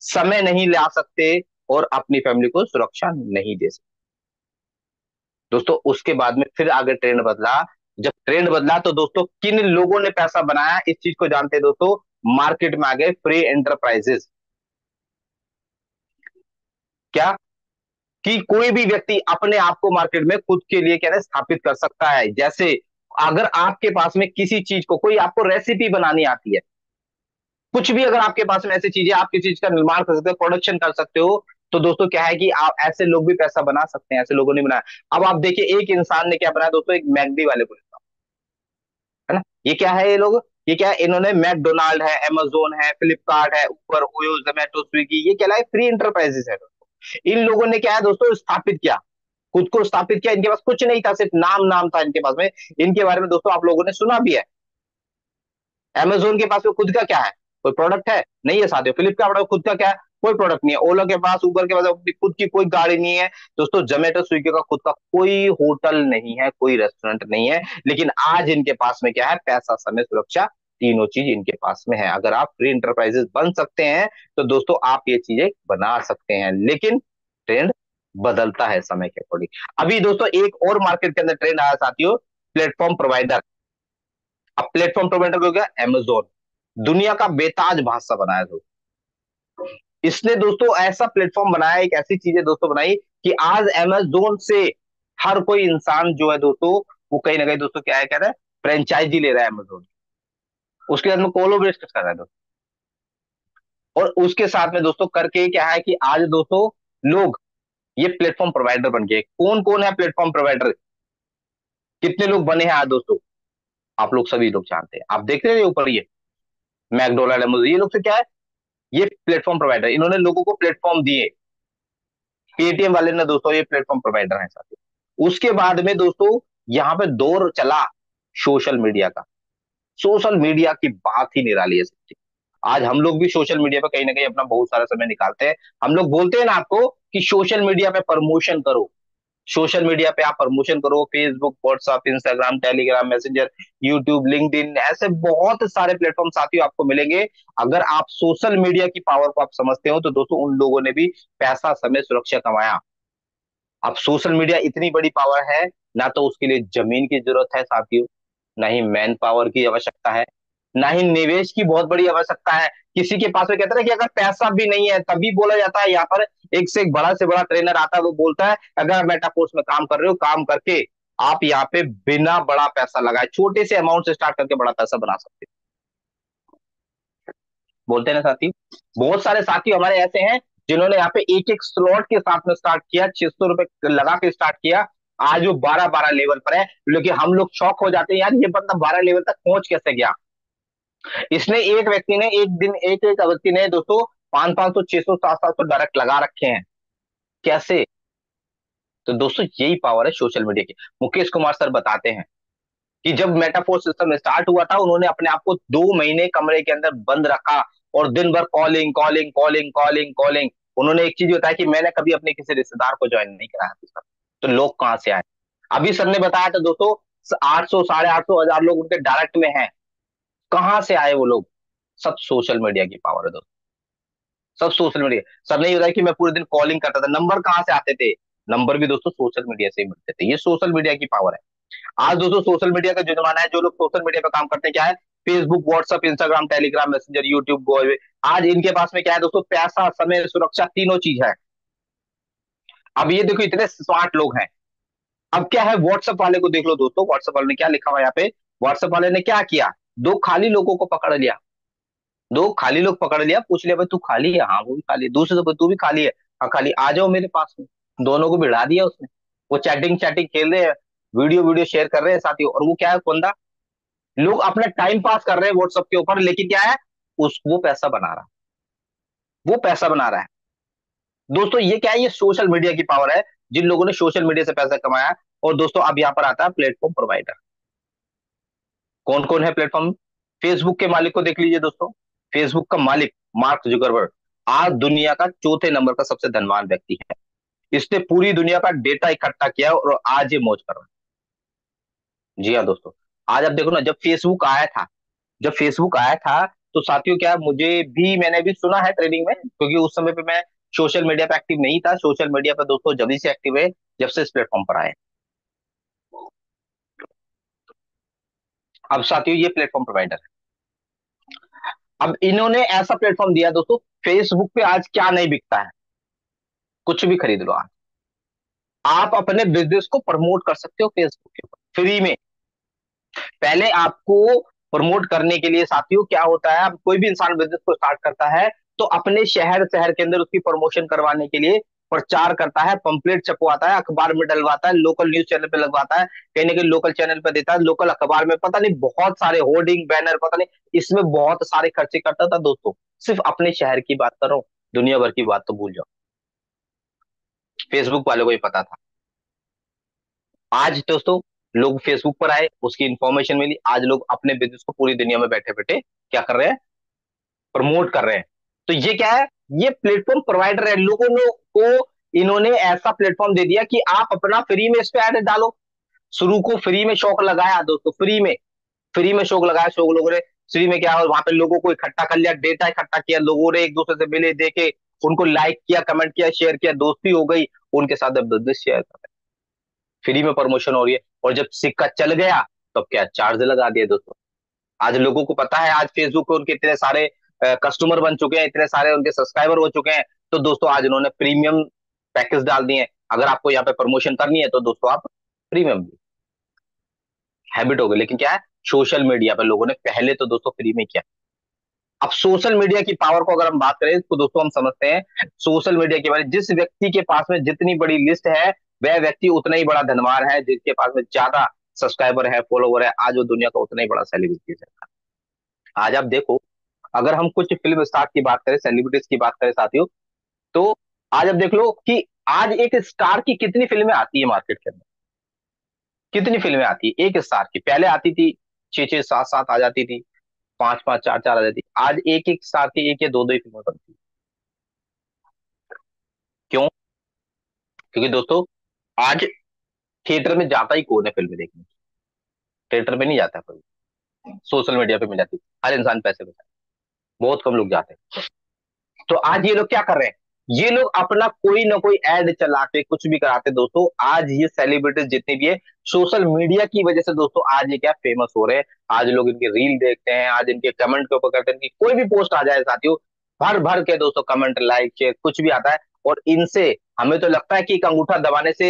समय नहीं ला सकते, और अपनी फैमिली को सुरक्षा नहीं दे सकते। दोस्तों उसके बाद में फिर आगे ट्रेंड बदला। जब ट्रेंड बदला तो दोस्तों किन लोगों ने पैसा बनाया इस चीज को जानते हैं दोस्तों, मार्केट में आ गए फ्री एंटरप्राइजेस। क्या, कि कोई भी व्यक्ति अपने आप को मार्केट में खुद के लिए क्या है स्थापित कर सकता है। जैसे अगर आपके पास में किसी चीज को, कोई आपको रेसिपी बनानी आती है, कुछ भी अगर आपके पास में ऐसी चीजें, आप किसी चीज का निर्माण कर सकते हो, प्रोडक्शन कर सकते हो, तो दोस्तों क्या है कि आप ऐसे लोग भी पैसा बना सकते हैं, ऐसे लोगों ने बनाया। अब आप देखिए एक इंसान ने क्या बनाया दोस्तों, एक मैगडी वाले को लेता हूं, है ना, ये क्या है, ये लोग, ये क्या है, इन्होंने मैकडोनाल्ड है, अमेजोन है, फ्लिपकार्ट है, ऊपर ओयो, जोमेटो, स्विगी, ये क्या है, फ्री इंटरप्राइजेस है दोस्तों। इन लोगों ने क्या है दोस्तों स्थापित किया, खुद को स्थापित किया। इनके पास कुछ नहीं था, सिर्फ नाम नाम था इनके पास में। इनके बारे में दोस्तों आप लोगों ने सुना भी है। अमेजोन के पास में खुद का क्या है, कोई प्रोडक्ट है नहीं है साथियों। फ्लिपकार्ट का खुद का क्या है, कोई प्रोडक्ट नहीं है। ओला के पास, उबर के पास अपनी खुद की कोई गाड़ी नहीं है दोस्तों। जोमेटो, स्विगी का खुद का कोई होटल नहीं है, कोई रेस्टोरेंट नहीं है। लेकिन आज इनके पास में क्या है, पैसा समय सुरक्षा तीनों चीज इनके पास में है। अगर आप फ्री इंटरप्राइजेस बन सकते हैं तो दोस्तों आप ये चीजें बना सकते हैं। लेकिन ट्रेंड बदलता है समय के अकॉर्डिंग। अभी दोस्तों एक और मार्केट के अंदर ट्रेंड आया साथियों, प्लेटफॉर्म प्रोवाइडर। अब प्लेटफॉर्म प्रोवाइडर हो गया अमेजोन, दुनिया का बेताज बादशाह बनाया दोस्तों। इसने दोस्तों ऐसा प्लेटफॉर्म बनाया, एक ऐसी चीजें दोस्तों बनाई कि आज अमेजोन से हर कोई इंसान जो है दोस्तों, वो कहीं ना कहीं दोस्तों क्या है, कह रहा है फ्रेंचाइजी ले रहा है अमेजोन, उसके साथ में कोलोब्रेट कर रहा है दोस्तों। और उसके साथ में दोस्तों करके क्या है कि आज दोस्तों लोग ये प्लेटफॉर्म प्रोवाइडर बन गए। कौन कौन है प्लेटफॉर्म प्रोवाइडर, कितने लोग बने हैं आज दोस्तों, आप लोग सभी लोग जानते हैं। आप देख रहे हैं ऊपर ये मैकडोनल्ड, अमेजोन, ये लोग से क्या है, ये प्लेटफॉर्म प्रोवाइडर, इन्होंने लोगों को प्लेटफॉर्म दिए। पेटीएम वाले ने दोस्तों ये प्लेटफॉर्म प्रोवाइडर है साथियों। उसके बाद में दोस्तों यहाँ पे दौर चला सोशल मीडिया का। सोशल मीडिया की बात ही निराली है सच्ची। आज हम लोग भी सोशल मीडिया पे कहीं ना कहीं अपना बहुत सारा समय निकालते हैं। हम लोग बोलते हैं ना आपको कि सोशल मीडिया पे प्रमोशन करो, सोशल मीडिया पे आप प्रमोशन करो, Facebook, WhatsApp, Instagram, Telegram, Messenger, YouTube, LinkedIn, ऐसे बहुत सारे प्लेटफॉर्म साथियों आपको मिलेंगे। अगर आप सोशल मीडिया की पावर को आप समझते हो तो दोस्तों उन लोगों ने भी पैसा, समय, सुरक्षा कमाया। अब सोशल मीडिया इतनी बड़ी पावर है, ना तो उसके लिए जमीन की जरूरत है साथियों, ना ही मैन पावर की आवश्यकता है, ना ही निवेश की बहुत बड़ी आवश्यकता है। किसी के पास में कहते हैं कि अगर पैसा भी नहीं है तभी बोला जाता है यहाँ पर एक से एक बड़ा से बड़ा ट्रेनर आता है, वो बोलता है अगर आप मेटाफोर्स में काम कर रहे हो, काम करके आप यहाँ पे बिना बड़ा पैसा लगाए छोटे से अमाउंट से स्टार्ट करके बड़ा पैसा बना सकते हो। बोलते हैं ना साथी, बहुत सारे साथी हमारे ऐसे हैं जिन्होंने यहाँ पे एक एक स्लॉट के साथ में स्टार्ट किया, 600 रुपए लगा के स्टार्ट किया। आज वो 12-12 लेवल पर है, लेकिन हम लोग शौक हो जाते हैं यार ये बंदा 12 लेवल तक पहुंच कैसे गया। इसने एक व्यक्ति ने एक दिन, एक एक व्यक्ति ने दोस्तों 500-500, 600, 700 डायरेक्ट लगा रखे हैं। कैसे? तो दोस्तों यही पावर है सोशल मीडिया की। मुकेश कुमार सर बताते हैं कि जब मेटाफोर सिस्टम स्टार्ट हुआ था उन्होंने अपने आप को 2 महीने कमरे के अंदर बंद रखा और दिन भर calling calling calling calling calling. उन्होंने एक चीज बताया कि मैंने कभी अपने किसी रिश्तेदार को ज्वाइन नहीं कराया था सर। तो लोग कहां से आए? अभी सर ने बताया था दोस्तों 800, 850, 1000 लोग उनके डायरेक्ट में हैं। कहां से आए वो लोग? सब सोशल मीडिया की पावर है दोस्तों, सब सोशल मीडिया। सर ने बताया कि मैं पूरे दिन कॉलिंग करता था, नंबर कहां से आते थे? नंबर भी दोस्तों सोशल मीडिया से ही मिलते थे। ये सोशल मीडिया की पावर है। आज दोस्तों सोशल मीडिया का जो जमाना है, जो लोग सोशल मीडिया पे काम करते हैं क्या है, Facebook, WhatsApp, Instagram, Telegram, Messenger, YouTube, go. आज इनके पास में क्या है दोस्तों, पैसा, समय, सुरक्षा, तीनों चीज है। अब ये देखो इतने स्मार्ट लोग हैं। अब क्या है, व्हाट्सएप वाले को देख लो दोस्तों, व्हाट्सएप वाले ने क्या लिखा हुआ है यहाँ पे। व्हाट्सएप वाले ने क्या किया, दो खाली लोगों को पकड़ लिया, दो खाली लोग पकड़ लिया, पूछ लिया भाई तू खाली है? हाँ वो भी खाली है। दूसरे से तू भी खाली है? हाँ खाली, आ जाओ मेरे पास में। दोनों को भिड़ा दिया उसने। वो चैटिंग चैटिंग खेल रहे हैं, वीडियो वीडियो शेयर कर रहे हैं साथियों। और वो क्या है बंदा, लोग अपना टाइम पास कर रहे हैं व्हाट्सएप के ऊपर, लेकिन क्या है, उस वो पैसा बना रहा है, वो पैसा बना रहा है। दोस्तों ये क्या है, ये सोशल मीडिया की पावर है, जिन लोगों ने सोशल मीडिया से पैसा कमाया। और दोस्तों अब यहां पर आता है प्लेटफॉर्म प्रोवाइडर। कौन कौन है प्लेटफॉर्म? फेसबुक के मालिक को देख लीजिए दोस्तों। फेसबुक का मालिक मार्क जुकरबर्ग आज दुनिया का चौथे नंबर का सबसे धनवान व्यक्ति है। इसने पूरी दुनिया का डेटा इकट्ठा किया और आज ये मौज कर रहा है। जी हाँ दोस्तों, आज आप देखो ना, जब फेसबुक आया था, जब फेसबुक आया था तो साथियों क्या, मुझे भी, मैंने भी सुना है ट्रेडिंग में, क्योंकि उस समय पे मैं सोशल मीडिया पे एक्टिव नहीं था। सोशल मीडिया पे दोस्तों जब से एक्टिव है, जब से इस प्लेटफॉर्म पर आए। अब साथियों ये प्लेटफॉर्म प्रोवाइडर है। अब इन्होंने ऐसा प्लेटफॉर्म दिया दोस्तों, फेसबुक पे आज क्या नहीं बिकता है, कुछ भी खरीद लो आज। आप अपने बिजनेस को प्रमोट कर सकते हो फेसबुक के ऊपर फ्री में। पहले आपको प्रमोट करने के लिए साथियों क्या होता है, अब कोई भी इंसान बिजनेस को स्टार्ट करता है तो अपने शहर शहर के अंदर उसकी प्रमोशन करवाने के लिए प्रचार करता है, पंपलेट छपवाता है, अखबार में डलवाता है, लोकल न्यूज चैनल पे लगवाता है, कहीं ना कहीं लोकल चैनल पे देता है, लोकल अखबार में, पता नहीं बहुत सारे होर्डिंग बैनर, पता नहीं इसमें बहुत सारे खर्चे करता था दोस्तों। सिर्फ अपने शहर की बात करो, दुनिया भर की बात तो भूल जाओ। फेसबुक वालों को ही पता था। आज दोस्तों लोग फेसबुक पर आए, उसकी इंफॉर्मेशन मिली, आज लोग अपने बिजनेस को पूरी दुनिया में बैठे बैठे क्या कर रहे हैं, प्रमोट कर रहे हैं। तो ये क्या है, ये प्लेटफॉर्म प्रोवाइडर है। को इन्होंने ऐसा प्लेटफॉर्म दे दिया कि आप अपना फ्री में इस पे ऐड डालो। शुरू को फ्री में शौक लगाया दोस्तों, फ्री में, फ्री में शौक लगाया, शौक लोगों ने फ्री में क्या, वहां पे लोगों को इकट्ठा कर लिया, डेटा इकट्ठा किया, लोगों ने एक दूसरे से मिले, देखे, उनको लाइक किया, कमेंट किया, शेयर किया, दोस्ती हो गई, उनके साथ अब बिजनेस शेयर कर रहे हैं। फ्री में प्रमोशन हो रही है। और जब सिक्का चल गया तब क्या, चार्ज लगा दिए दोस्तों। आज लोगों को पता है, आज फेसबुक पे उनके इतने सारे कस्टमर बन चुके हैं, इतने सारे उनके सब्सक्राइबर हो चुके हैं, तो दोस्तों आज उन्होंने प्रीमियम पैकेज डाल दिए हैं। अगर आपको यहाँ पे प्रमोशन करनी है तो दोस्तों आप प्रीमियम, हैबिट हो गई। लेकिन क्या है, सोशल मीडिया पे लोगों ने पहले तो दोस्तों फ्री में किया। अब सोशल मीडिया की पावर को अगर हम बात करें तो दोस्तों हम समझते हैं सोशल मीडिया के बारे में, जिस व्यक्ति के पास में जितनी बड़ी लिस्ट है वह व्यक्ति उतना ही बड़ा धनवान है, जिसके पास में ज्यादा सब्सक्राइबर है, फॉलोवर है, आज वो दुनिया का उतना ही बड़ा सेलिब्रिटी है। आज आप देखो, अगर हम कुछ फिल्म स्टार की बात करें, सेलिब्रिटीज की बात करें साथियों, तो आज अब देख लो कि आज एक स्टार की कितनी फिल्में आती है मार्केट के अंदर, कितनी फिल्में आती है एक स्टार की। पहले आती थी छह छह सात सात आ जाती थी, पांच पांच चार चार आ जाती, आज एक एक स्टार की एक या दो दो ही फिल्में बनती है। क्यों? क्योंकि दोस्तों आज थिएटर में जाता ही कौन है फिल्में देखने? थिएटर में नहीं जाता कोई, सोशल मीडिया पे मिल जाती है, हर इंसान पैसे बचाए, बहुत कम लोग जाते हैं। तो आज ये लोग क्या कर रहे हैं, ये लोग अपना कोई ना कोई ऐड चला के कुछ भी कराते हैं दोस्तों। आज ये सेलिब्रिटीज जितने भी है, सोशल मीडिया की वजह से दोस्तों आज ये क्या फेमस हो रहे हैं। आज लोग इनके रील देखते हैं, आज इनके कमेंट के ऊपर करते हैं, इनकी कोई भी पोस्ट आ जाए साथियों, भर भर के दोस्तों कमेंट, लाइक, शेयर कुछ भी आता है। और इनसे हमें तो लगता है कि एक अंगूठा दबाने से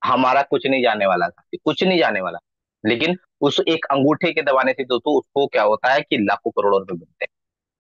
हमारा कुछ नहीं जाने वाला था, कुछ नहीं जाने वाला। लेकिन उस एक अंगूठे के दबाने से दोस्तों उसको क्या होता है कि लाखों करोड़ों रुपए मिलते हैं।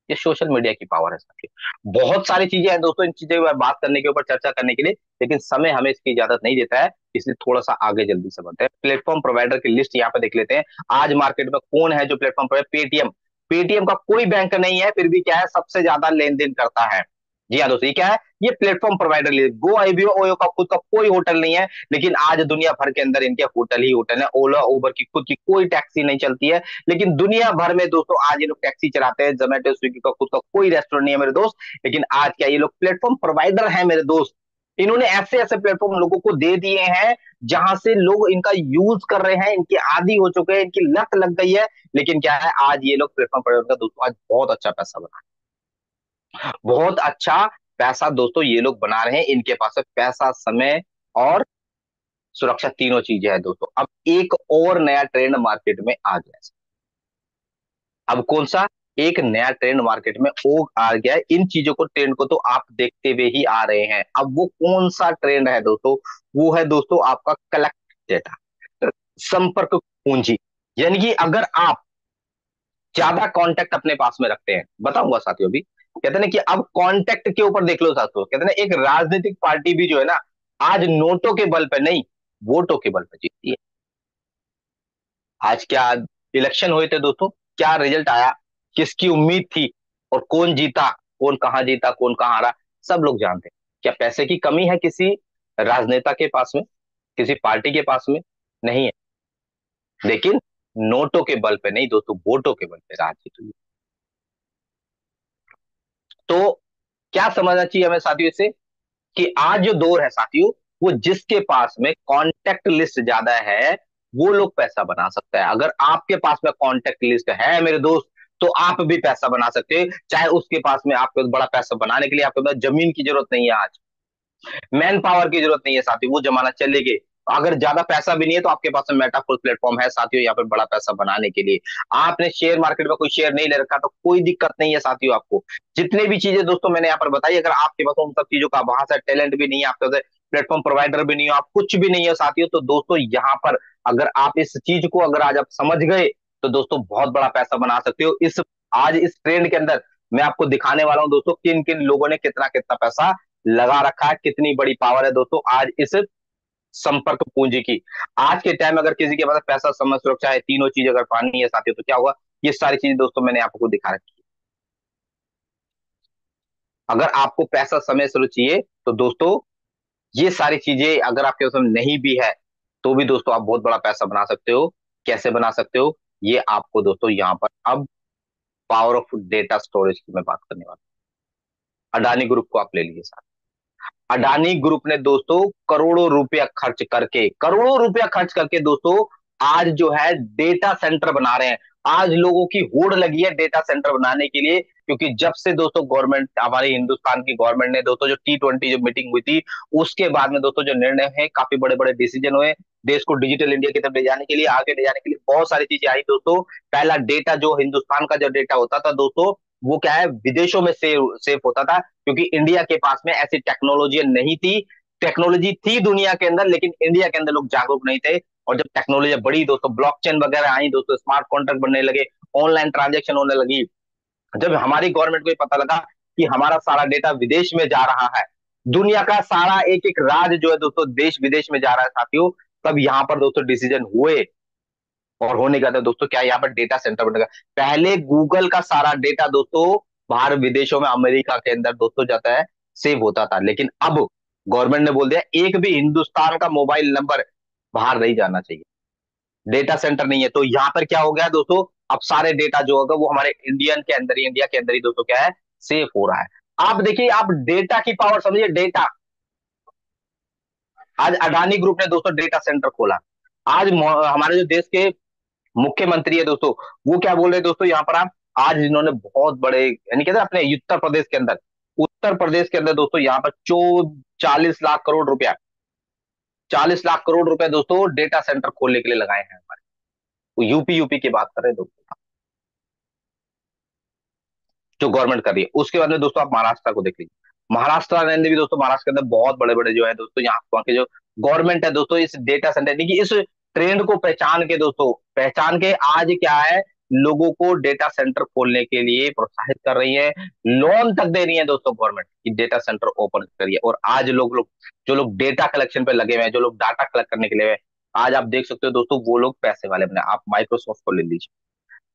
ये सोशल मीडिया की पावर है साथियों। बहुत सारी चीजें हैं दोस्तों इन चीजों पर बात करने के ऊपर, चर्चा करने के लिए, लेकिन समय हमें इसकी इजाजत नहीं देता है, इसलिए थोड़ा सा आगे जल्दी से बढ़ते हैं। प्लेटफॉर्म प्रोवाइडर की लिस्ट यहाँ पे देख लेते हैं। आज मार्केट में कौन है जो प्लेटफॉर्म प्रोवाइडर? पेटीएम। पेटीएम का कोई बैंक नहीं है, फिर भी क्या है, सबसे ज्यादा लेन देन करता है। जी हाँ दोस्तों, ये क्या है, ये प्लेटफॉर्म प्रोवाइडर। गो आईबीओ ओयो का खुद का कोई होटल नहीं है, लेकिन आज दुनिया भर के अंदर इनके होटल ही होटल है। ओला उबर की खुद की कोई टैक्सी नहीं चलती है, लेकिन दुनिया भर में दोस्तों आज ये लोग टैक्सी चलाते हैं। जोमेटो स्विगी का खुद का कोई रेस्टोरेंट नहीं है मेरे दोस्त, लेकिन आज क्या ये लोग प्लेटफॉर्म प्रोवाइडर है मेरे दोस्त। इन्होंने ऐसे ऐसे प्लेटफॉर्म लोगों को दे दिए हैं जहां से लोग इनका यूज कर रहे हैं, इनके आदी हो चुके हैं, इनकी लत लग गई है। लेकिन क्या है, आज ये लोग प्लेटफॉर्म प्रोवाइडर का दोस्तों आज बहुत अच्छा पैसा बना, बहुत अच्छा पैसा दोस्तों ये लोग बना रहे हैं। इनके पास है पैसा, समय और सुरक्षा, तीनों चीजें हैं दोस्तों। अब एक और नया ट्रेंड मार्केट में आ गया है। अब कौन सा? एक नया ट्रेंड मार्केट में ओ आ गया है। इन चीजों को, ट्रेंड को तो आप देखते हुए ही आ रहे हैं। अब वो कौन सा ट्रेंड है दोस्तों? वो है दोस्तों आपका कलेक्ट डेटा, संपर्क पूंजी। यानी कि अगर आप ज्यादा कांटेक्ट अपने पास में रखते हैं, बताऊंगा साथियों भी, कहते हैं ना कि अब कांटेक्ट के ऊपर देख लो साथियों, कहते हैं ना एक राजनीतिक पार्टी भी जो है ना, आज नोटों के बल पे नहीं, वोटों के बल पे जीतती है। आज क्या इलेक्शन हुए थे दोस्तों, क्या रिजल्ट आया, किसकी उम्मीद थी और कौन जीता, कौन कहां जीता, कौन कहां हारा, सब लोग जानते हैं। क्या पैसे की कमी है किसी राजनेता के पास में, किसी पार्टी के पास में? नहीं है। लेकिन नोटों के बल पे नहीं दोस्तों, वोटों के बल पे राजनीति हुई। तो क्या समझना चाहिए हमें साथियों इससे, कि आज जो दौर है साथियों, वो जिसके पास में कॉन्टेक्ट लिस्ट ज्यादा है वो लोग पैसा बना सकता है। अगर आपके पास में कॉन्टेक्ट लिस्ट है मेरे दोस्त, तो आप भी पैसा बना सकते हैं। चाहे उसके पास में, आपको बड़ा पैसा बनाने के लिए आपके पास जमीन की जरूरत नहीं है, आज मैन पावर की जरूरत नहीं है साथियों, वो जमाना चले गए। अगर ज्यादा पैसा भी नहीं है तो आपके पास में मेटाफोर प्लेटफॉर्म है साथियों, यहाँ पे बड़ा पैसा बनाने के लिए। आपने शेयर मार्केट में कोई शेयर नहीं ले रखा तो कोई दिक्कत नहीं है साथियों। आपको जितने भी चीजें दोस्तों मैंने यहाँ पर बताई, अगर आपके पास उन सब चीजों का वहां से टैलेंट भी नहीं है, आपके पास प्लेटफॉर्म प्रोवाइडर भी नहीं हो, आप कुछ भी नहीं है साथियों, तो दोस्तों यहाँ पर अगर आप इस चीज को अगर आज आप समझ गए, तो दोस्तों बहुत बड़ा पैसा बना सकते हो। इस आज इस ट्रेंड के अंदर मैं आपको दिखाने वाला हूं दोस्तों, किन किन लोगों ने कितना कितना पैसा लगा रखा है, कितनी बड़ी पावर है दोस्तों आज इस संपर्क पूंजी की। आज के टाइम में अगर किसी के पास पैसा, समय, सुरक्षा है, तीनों चीज अगर पानी है साथियों, तो क्या होगा? ये सारी चीजें दोस्तों मैंने आपको दिखा रखी है। अगर आपको पैसा, समय, सुरक्षा चाहिए, तो दोस्तों ये सारी चीजें अगर आपके पास नहीं भी है, तो भी दोस्तों आप बहुत बड़ा पैसा बना सकते हो। कैसे बना सकते हो, ये आपको दोस्तों यहाँ पर अब पावर ऑफ डेटा स्टोरेज की मैं बात करने वाला हूं। अडानी ग्रुप को आप ले लीजिए साथ। अडानी ग्रुप ने दोस्तों करोड़ों रुपया खर्च करके, करोड़ों रुपया खर्च करके दोस्तों आज जो है डेटा सेंटर बना रहे हैं। आज लोगों की होड़ लगी है डेटा सेंटर बनाने के लिए, क्योंकि जब से दोस्तों गवर्नमेंट, हमारी हिंदुस्तान की गवर्नमेंट ने दोस्तों जो T20 जो मीटिंग हुई थी, उसके बाद में दोस्तों जो निर्णय है, काफी बड़े बड़े डिसीजन हुए देश को डिजिटल इंडिया की तरफ ले जाने के लिए, आगे ले जाने के लिए बहुत सारी चीजें आई दोस्तों। पहला डेटा जो हिंदुस्तान का जो डेटा होता था दोस्तों, वो क्या है, विदेशों में सेव होता था, क्योंकि इंडिया के पास में ऐसी टेक्नोलॉजी नहीं थी। टेक्नोलॉजी थी दुनिया के अंदर, लेकिन इंडिया के अंदर लोग जागरूक नहीं थे। और जब टेक्नोलॉजी बढ़ी दोस्तों, ब्लॉकचेन वगैरह आई दोस्तों, स्मार्ट कॉन्ट्रैक्ट बनने लगे, ऑनलाइन ट्रांजेक्शन होने लगी, जब हमारी गवर्नमेंट को पता लगा कि हमारा सारा डेटा विदेश में जा रहा है, दुनिया का सारा एक एक राज जो है दोस्तों देश विदेश में जा रहा है साथियों, तब यहाँ पर दोस्तों डिसीजन हुए और होने का था दोस्तों क्या, यहाँ पर डेटा सेंटर बनेगा। पहले गूगल का सारा डेटा दोस्तों बाहर विदेशों में, अमेरिका के अंदर दोस्तों जाता है, सेव होता था, लेकिन अब गवर्नमेंट ने बोल दिया एक भी हिंदुस्तान का मोबाइल नंबर बाहर नहीं जाना चाहिए, डेटा सेंटर नहीं है। तो यहाँ पर क्या हो गया दोस्तों, अब सारे डेटा जो होगा वो हमारे इंडियन के अंदर ही, इंडिया के अंदर ही दोस्तों क्या है, सेफ हो रहा है। आप देखिए, आप डेटा की पावर समझिए, डेटा। आज अडानी ग्रुप ने दोस्तों डेटा सेंटर खोला। आज हमारे जो देश के मुख्यमंत्री है दोस्तों, वो क्या बोल रहे हैं दोस्तों, यहाँ पर आप, आज इन्होंने बहुत बड़े, यानी कहते हैं अपने उत्तर प्रदेश के अंदर दोस्तों यहाँ पर 40 लाख करोड़ रुपया, 40 लाख करोड़ रुपया दोस्तों डेटा सेंटर खोलने के लिए लगाए हैं हमारे। वो यूपी की बात कर रहे हैं दोस्तों, जो गवर्नमेंट कर रही है। उसके बाद में दोस्तों आप महाराष्ट्र को देख लीजिए, महाराष्ट्र ने भी दोस्तों, महाराष्ट्र के अंदर बहुत बड़े बड़े जो है दोस्तों, यहाँ वहाँ के जो गवर्नमेंट है दोस्तों, इस डेटा सेंटर यानी कि इस ट्रेंड को पहचान के दोस्तों, पहचान के आज क्या है, लोगों को डेटा सेंटर खोलने के लिए प्रोत्साहित कर रही है, लोन तक दे रही है दोस्तों गवर्नमेंट की, डेटा सेंटर ओपन करिए। और आज लोग जो लोग डेटा कलेक्शन पे लगे हुए हैं, जो लोग डाटा कलेक्ट करने के लिए, आज आप देख सकते हो दोस्तों, वो लोग पैसे वाले बने। आप माइक्रोसॉफ्ट को ले लीजिए,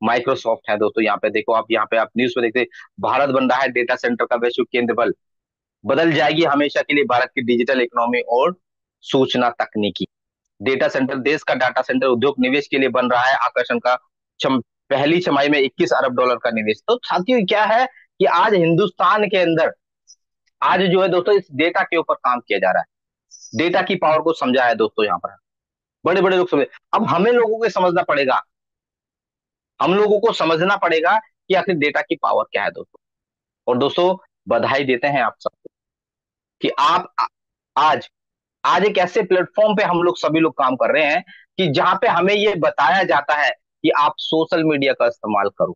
माइक्रोसॉफ्ट है दोस्तों, यहाँ पे देखो आप, यहाँ पे आप न्यूज में देखते, भारत बन रहा है डेटा सेंटर का वैश्विक केंद्र, बल बदल जाएगी हमेशा के लिए भारत की डिजिटल इकोनॉमी और सूचना तकनीकी। डेटा सेंटर देश का डाटा सेंटर उद्योग निवेश के लिए बन रहा है आकर्षण का, पहली छमाही में 21 अरब डॉलर का निवेश। तो साथियों क्या है कि आज हिंदुस्तान के अंदर आज जो है दोस्तों, इस डेटा के ऊपर काम किया जा रहा है, डेटा की पावर को समझा है दोस्तों, यहाँ पर बड़े बड़े लोग समझे। अब हमें लोगों को समझना पड़ेगा, हम लोगों को समझना पड़ेगा कि आखिर डेटा की पावर क्या है दोस्तों। और दोस्तों बधाई देते हैं आप सबको कि आप आज आज एक ऐसे प्लेटफॉर्म पे हम लोग सभी लोग काम कर रहे हैं कि जहां पे हमें ये बताया जाता है कि आप सोशल मीडिया का इस्तेमाल करो,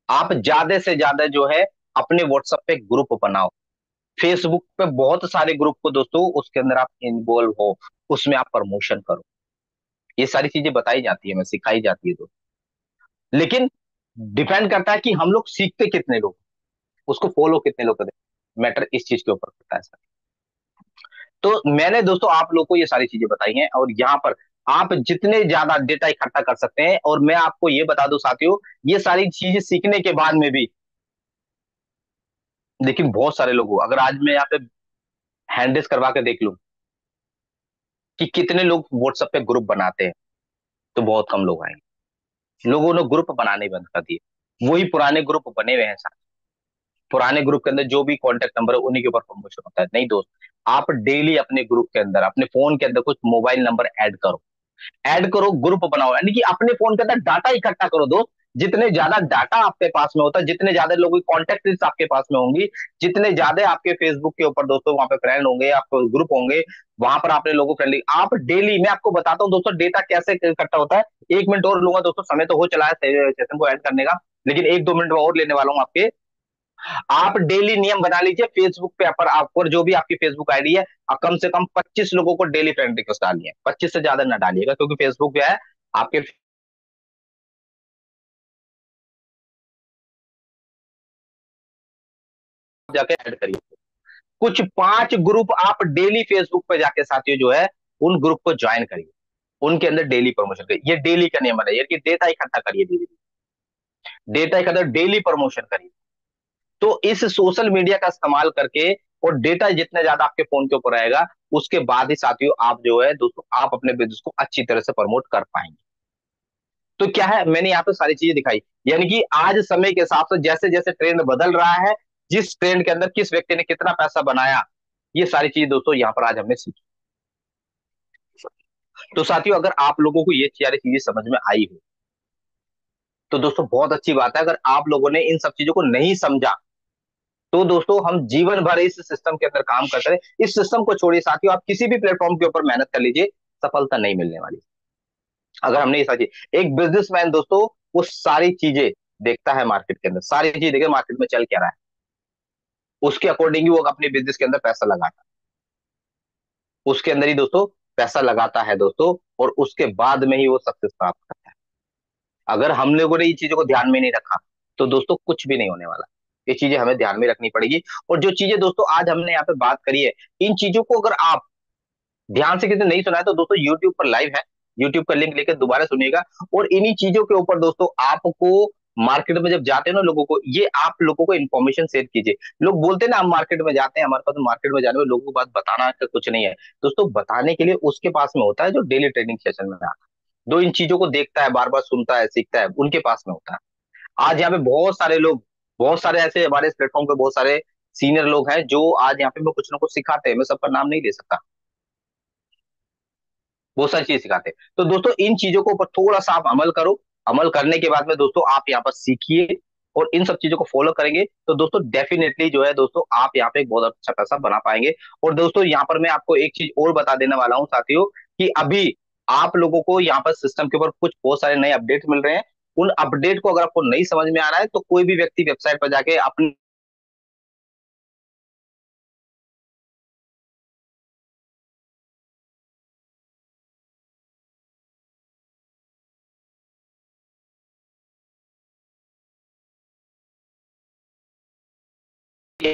आप ज्यादा से ज्यादा जो है अपने व्हाट्सएप पे ग्रुप बनाओ, फेसबुक पे बहुत सारे ग्रुप को दोस्तों उसके अंदर आप इन्वॉल्व हो, उसमें आप प्रमोशन करो। ये सारी चीजें बताई जाती है, हमें सिखाई जाती है दोस्तों। लेकिन डिपेंड करता है कि हम लोग सीखते कितने लोग, उसको फॉलो कितने लोग करते हैं, मैटर इस चीज के ऊपर करता है सर। तो मैंने दोस्तों आप लोग को ये सारी चीजें बताई हैं, और यहाँ पर आप जितने ज्यादा डेटा इकट्ठा कर सकते हैं। और मैं आपको ये बता दूं साथियों, ये सारी चीजें सीखने के बाद में भी, लेकिन बहुत सारे लोग, अगर आज मैं यहाँ पे हैंडल्स करवा के देख लूं कि कितने लोग व्हाट्सएप पे ग्रुप बनाते हैं, तो बहुत कम लोग आएंगे। लोगों ने ग्रुप बनाने बंद कर दिए, वही पुराने ग्रुप बने हुए हैं साथ, पुराने ग्रुप के अंदर जो भी कॉन्टेक्ट नंबर है उन्हीं के ऊपर प्रमोशन होता है। नहीं दोस्त, आप डेली अपने ग्रुप के अंदर, अपने फोन के अंदर कुछ मोबाइल नंबर ऐड करो, ग्रुप बनाओ, यानी कि अपने फोन के अंदर डाटा इकट्ठा करो दोस्त। जितने ज्यादा डाटा आपके पास में होता है, जितने ज्यादा लोगों की कॉन्टेक्ट लिस्ट आपके पास में होंगी, जितने ज्यादा आपके फेसबुक के ऊपर दोस्तों वहां पे फ्रेंड होंगे, आपको ग्रुप होंगे, वहां पर आपने लोगों फ्रेंडली, आप डेली, मैं आपको बताता हूँ दोस्तों डेटा कैसे इकट्ठा होता है। 1 मिनट और लूंगा दोस्तों, समय तो हो चला है सेशन को ऐड करने का, लेकिन 1-2 मिनट और लेने वाला हूँ आपके। आप डेली नियम बना लीजिए, फेसबुक पे पर आपको जो भी आपकी फेसबुक आईडी है, कम से कम 25 लोगों को डेली फ्रेंड रिक्वेस्ट डालिए, 25 से ज्यादा ना डालिएगा, क्योंकि फेसबुक जो है आपके जाके ऐड करिए। कुछ 5 ग्रुप आप डेली फेसबुक पे जाके साथियों जो है उन ग्रुप को ज्वाइन करिए, उनके अंदर डेली प्रमोशन करिए। ये डेली का नियम है, कि डेटा इकट्ठा करिए, डेली डेटा इकट्ठा, डेली प्रमोशन करिए। तो इस सोशल मीडिया का इस्तेमाल करके, और डेटा जितने ज्यादा आपके फोन के ऊपर रहेगा, उसके बाद ही साथियों आप जो है दोस्तों, आप अपने बिजनेस को अच्छी तरह से प्रमोट कर पाएंगे। तो क्या है, मैंने यहाँ पे सारी चीजें दिखाई, यानी कि आज समय के हिसाब से जैसे जैसे ट्रेंड बदल रहा है, जिस ट्रेंड के अंदर किस व्यक्ति ने कितना पैसा बनाया, ये सारी चीजें दोस्तों यहाँ पर आज हमने सीखी। तो साथियों अगर आप लोगों को ये सारी चीजें समझ में आई हो, तो दोस्तों बहुत अच्छी बात है। अगर आप लोगों ने इन सब चीजों को नहीं समझा, तो दोस्तों हम जीवन भर इस सिस्टम के अंदर काम करते रहे। इस सिस्टम को छोड़िए साथियों, आप किसी भी प्लेटफॉर्म के ऊपर मेहनत कर लीजिए, सफलता नहीं मिलने वाली। अगर हमने ये सारी, एक बिजनेसमैन दोस्तों वो सारी चीजें देखता है, मार्केट के अंदर सारी चीजें देखे, मार्केट में चल क्या रहा है, उसके अकॉर्डिंग ही वो अपने बिजनेस के अंदर पैसा लगाता है, उसके अंदर ही दोस्तों पैसा लगाता है दोस्तों, और उसके बाद में ही वो सक्सेस प्राप्त करता है। अगर हम लोगों ने ये चीजों को ध्यान में नहीं रखा, तो दोस्तों कुछ भी नहीं होने वाला। ये चीजें हमें ध्यान में रखनी पड़ेगी। और जो चीजें दोस्तों आज हमने यहाँ पे बात करी है, इन चीजों को अगर आप ध्यान से किसी ने नहीं सुना है, तो दोस्तों यूट्यूब पर लाइव है, यूट्यूब का लिंक लेकर दोबारा सुनिएगा। और इन्हीं चीजों के ऊपर दोस्तों आपको मार्केट में जब जाते हैं ना लोगों को, ये आप लोगों को इन्फॉर्मेशन शेयर कीजिए। लोग बोलते हैं ना हम मार्केट में जाते हैं, हमारे पास मार्केट में जाने में लोगों को बात बताना का कुछ नहीं है। दोस्तों बताने के लिए उसके पास में होता है जो डेली ट्रेनिंग सेशन में आता है, जो इन चीजों को देखता है, बार बार सुनता है, सीखता है, उनके पास में होता है। आज यहाँ पे बहुत सारे लोग, बहुत सारे ऐसे हमारे इस प्लेटफॉर्म पे बहुत सारे सीनियर लोग हैं जो आज यहाँ पे मैं कुछ ना कुछ सिखाते हैं, मैं सबका नाम नहीं ले सकता, बहुत सारी चीज सिखाते हैं। तो दोस्तों इन चीजों को ऊपर थोड़ा सा आप अमल करो। अमल करने के बाद में दोस्तों आप यहाँ पर सीखिए और इन सब चीजों को फॉलो करेंगे तो दोस्तों डेफिनेटली जो है दोस्तों आप यहाँ पे एक बहुत अच्छा पैसा बना पाएंगे। और दोस्तों यहाँ पर मैं आपको एक चीज और बता देने वाला हूँ साथियों, कि अभी आप लोगों को यहाँ पर सिस्टम के ऊपर कुछ बहुत सारे नए अपडेट मिल रहे हैं। उन अपडेट को अगर आपको नहीं समझ में आ रहा है तो कोई भी व्यक्ति वेबसाइट पर जाके अपने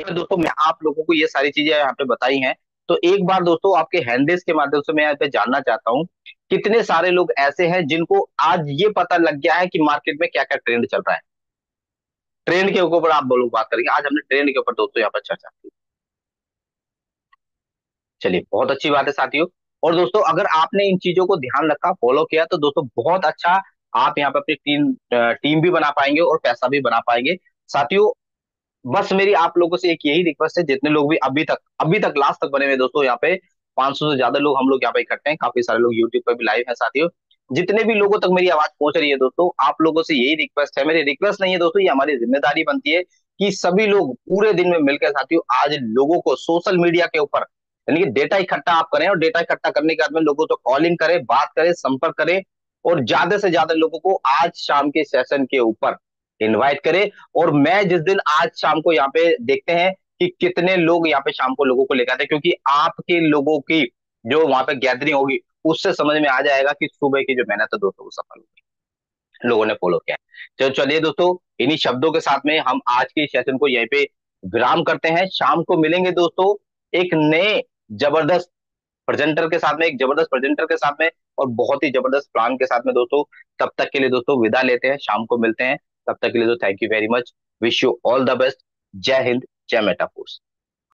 दोस्तों मैं आप लोगों को ये सारी चीजें यहाँ पे बताई हैं। तो एक बार दोस्तों आपके हैंडल्स के माध्यम से मैं यहाँ पे जानना चाहता हूँ, कितने सारे लोग ऐसे हैं जिनको आज ये पता लग गया है कि मार्केट में क्या क्या ट्रेंड चल रहा है। ट्रेंड के ऊपर आप लोग बात करेंगे, आज हमने ट्रेंड के ऊपर दोस्तों यहाँ पर चर्चा की। चलिए बहुत अच्छी बात है साथियों। और दोस्तों अगर आपने इन चीजों को ध्यान रखा, फॉलो किया तो दोस्तों बहुत अच्छा आप यहाँ पे अपनी टीम टीम भी बना पाएंगे और पैसा भी बना पाएंगे साथियों। बस मेरी आप लोगों से एक यही रिक्वेस्ट है, जितने लोग भी अभी तक लास्ट तक बने हुए दोस्तों, यहाँ पे 500 से ज्यादा लोग हम लोग यहाँ पे इकट्ठे हैं, काफी सारे लोग यूट्यूब पर भी लाइव हैं साथियों। जितने भी लोगों तक मेरी आवाज पहुंच रही है दोस्तों, आप लोगों से यही रिक्वेस्ट है, मेरी रिक्वेस्ट नहीं है दोस्तों, ये हमारी जिम्मेदारी बनती है कि सभी लोग पूरे दिन में मिलकर साथियों आज लोगों को सोशल मीडिया के ऊपर यानी कि डेटा इकट्ठा आप करें, और डेटा इकट्ठा करने के बाद में लोगों को कॉलिंग करें, बात करें, संपर्क करें, और ज्यादा से ज्यादा लोगों को आज शाम के सेशन के ऊपर इनवाइट करें। और मैं जिस दिन आज शाम को यहाँ पे देखते हैं कि कितने लोग यहाँ पे शाम को लोगों को लेकर आते हैं, क्योंकि आपके लोगों की जो वहां पे गैदरिंग होगी उससे समझ में आ जाएगा कि सुबह की जो मेहनत है दोस्तों वो सफल होगी, लोगों ने फॉलो किया है। तो चलिए दोस्तों इन्हीं शब्दों के साथ में हम आज के सेशन को यहीं पे विराम करते हैं। शाम को मिलेंगे दोस्तों एक नए जबरदस्त प्रेजेंटर के साथ में, एक जबरदस्त प्रेजेंटर के साथ में, और बहुत ही जबरदस्त प्लान के साथ में दोस्तों। तब तक के लिए दोस्तों विदा लेते हैं, शाम को मिलते हैं। तब तक के लिए तो thank you very much, wish you all the best. जय हिंद, जय मेटा फोर्स।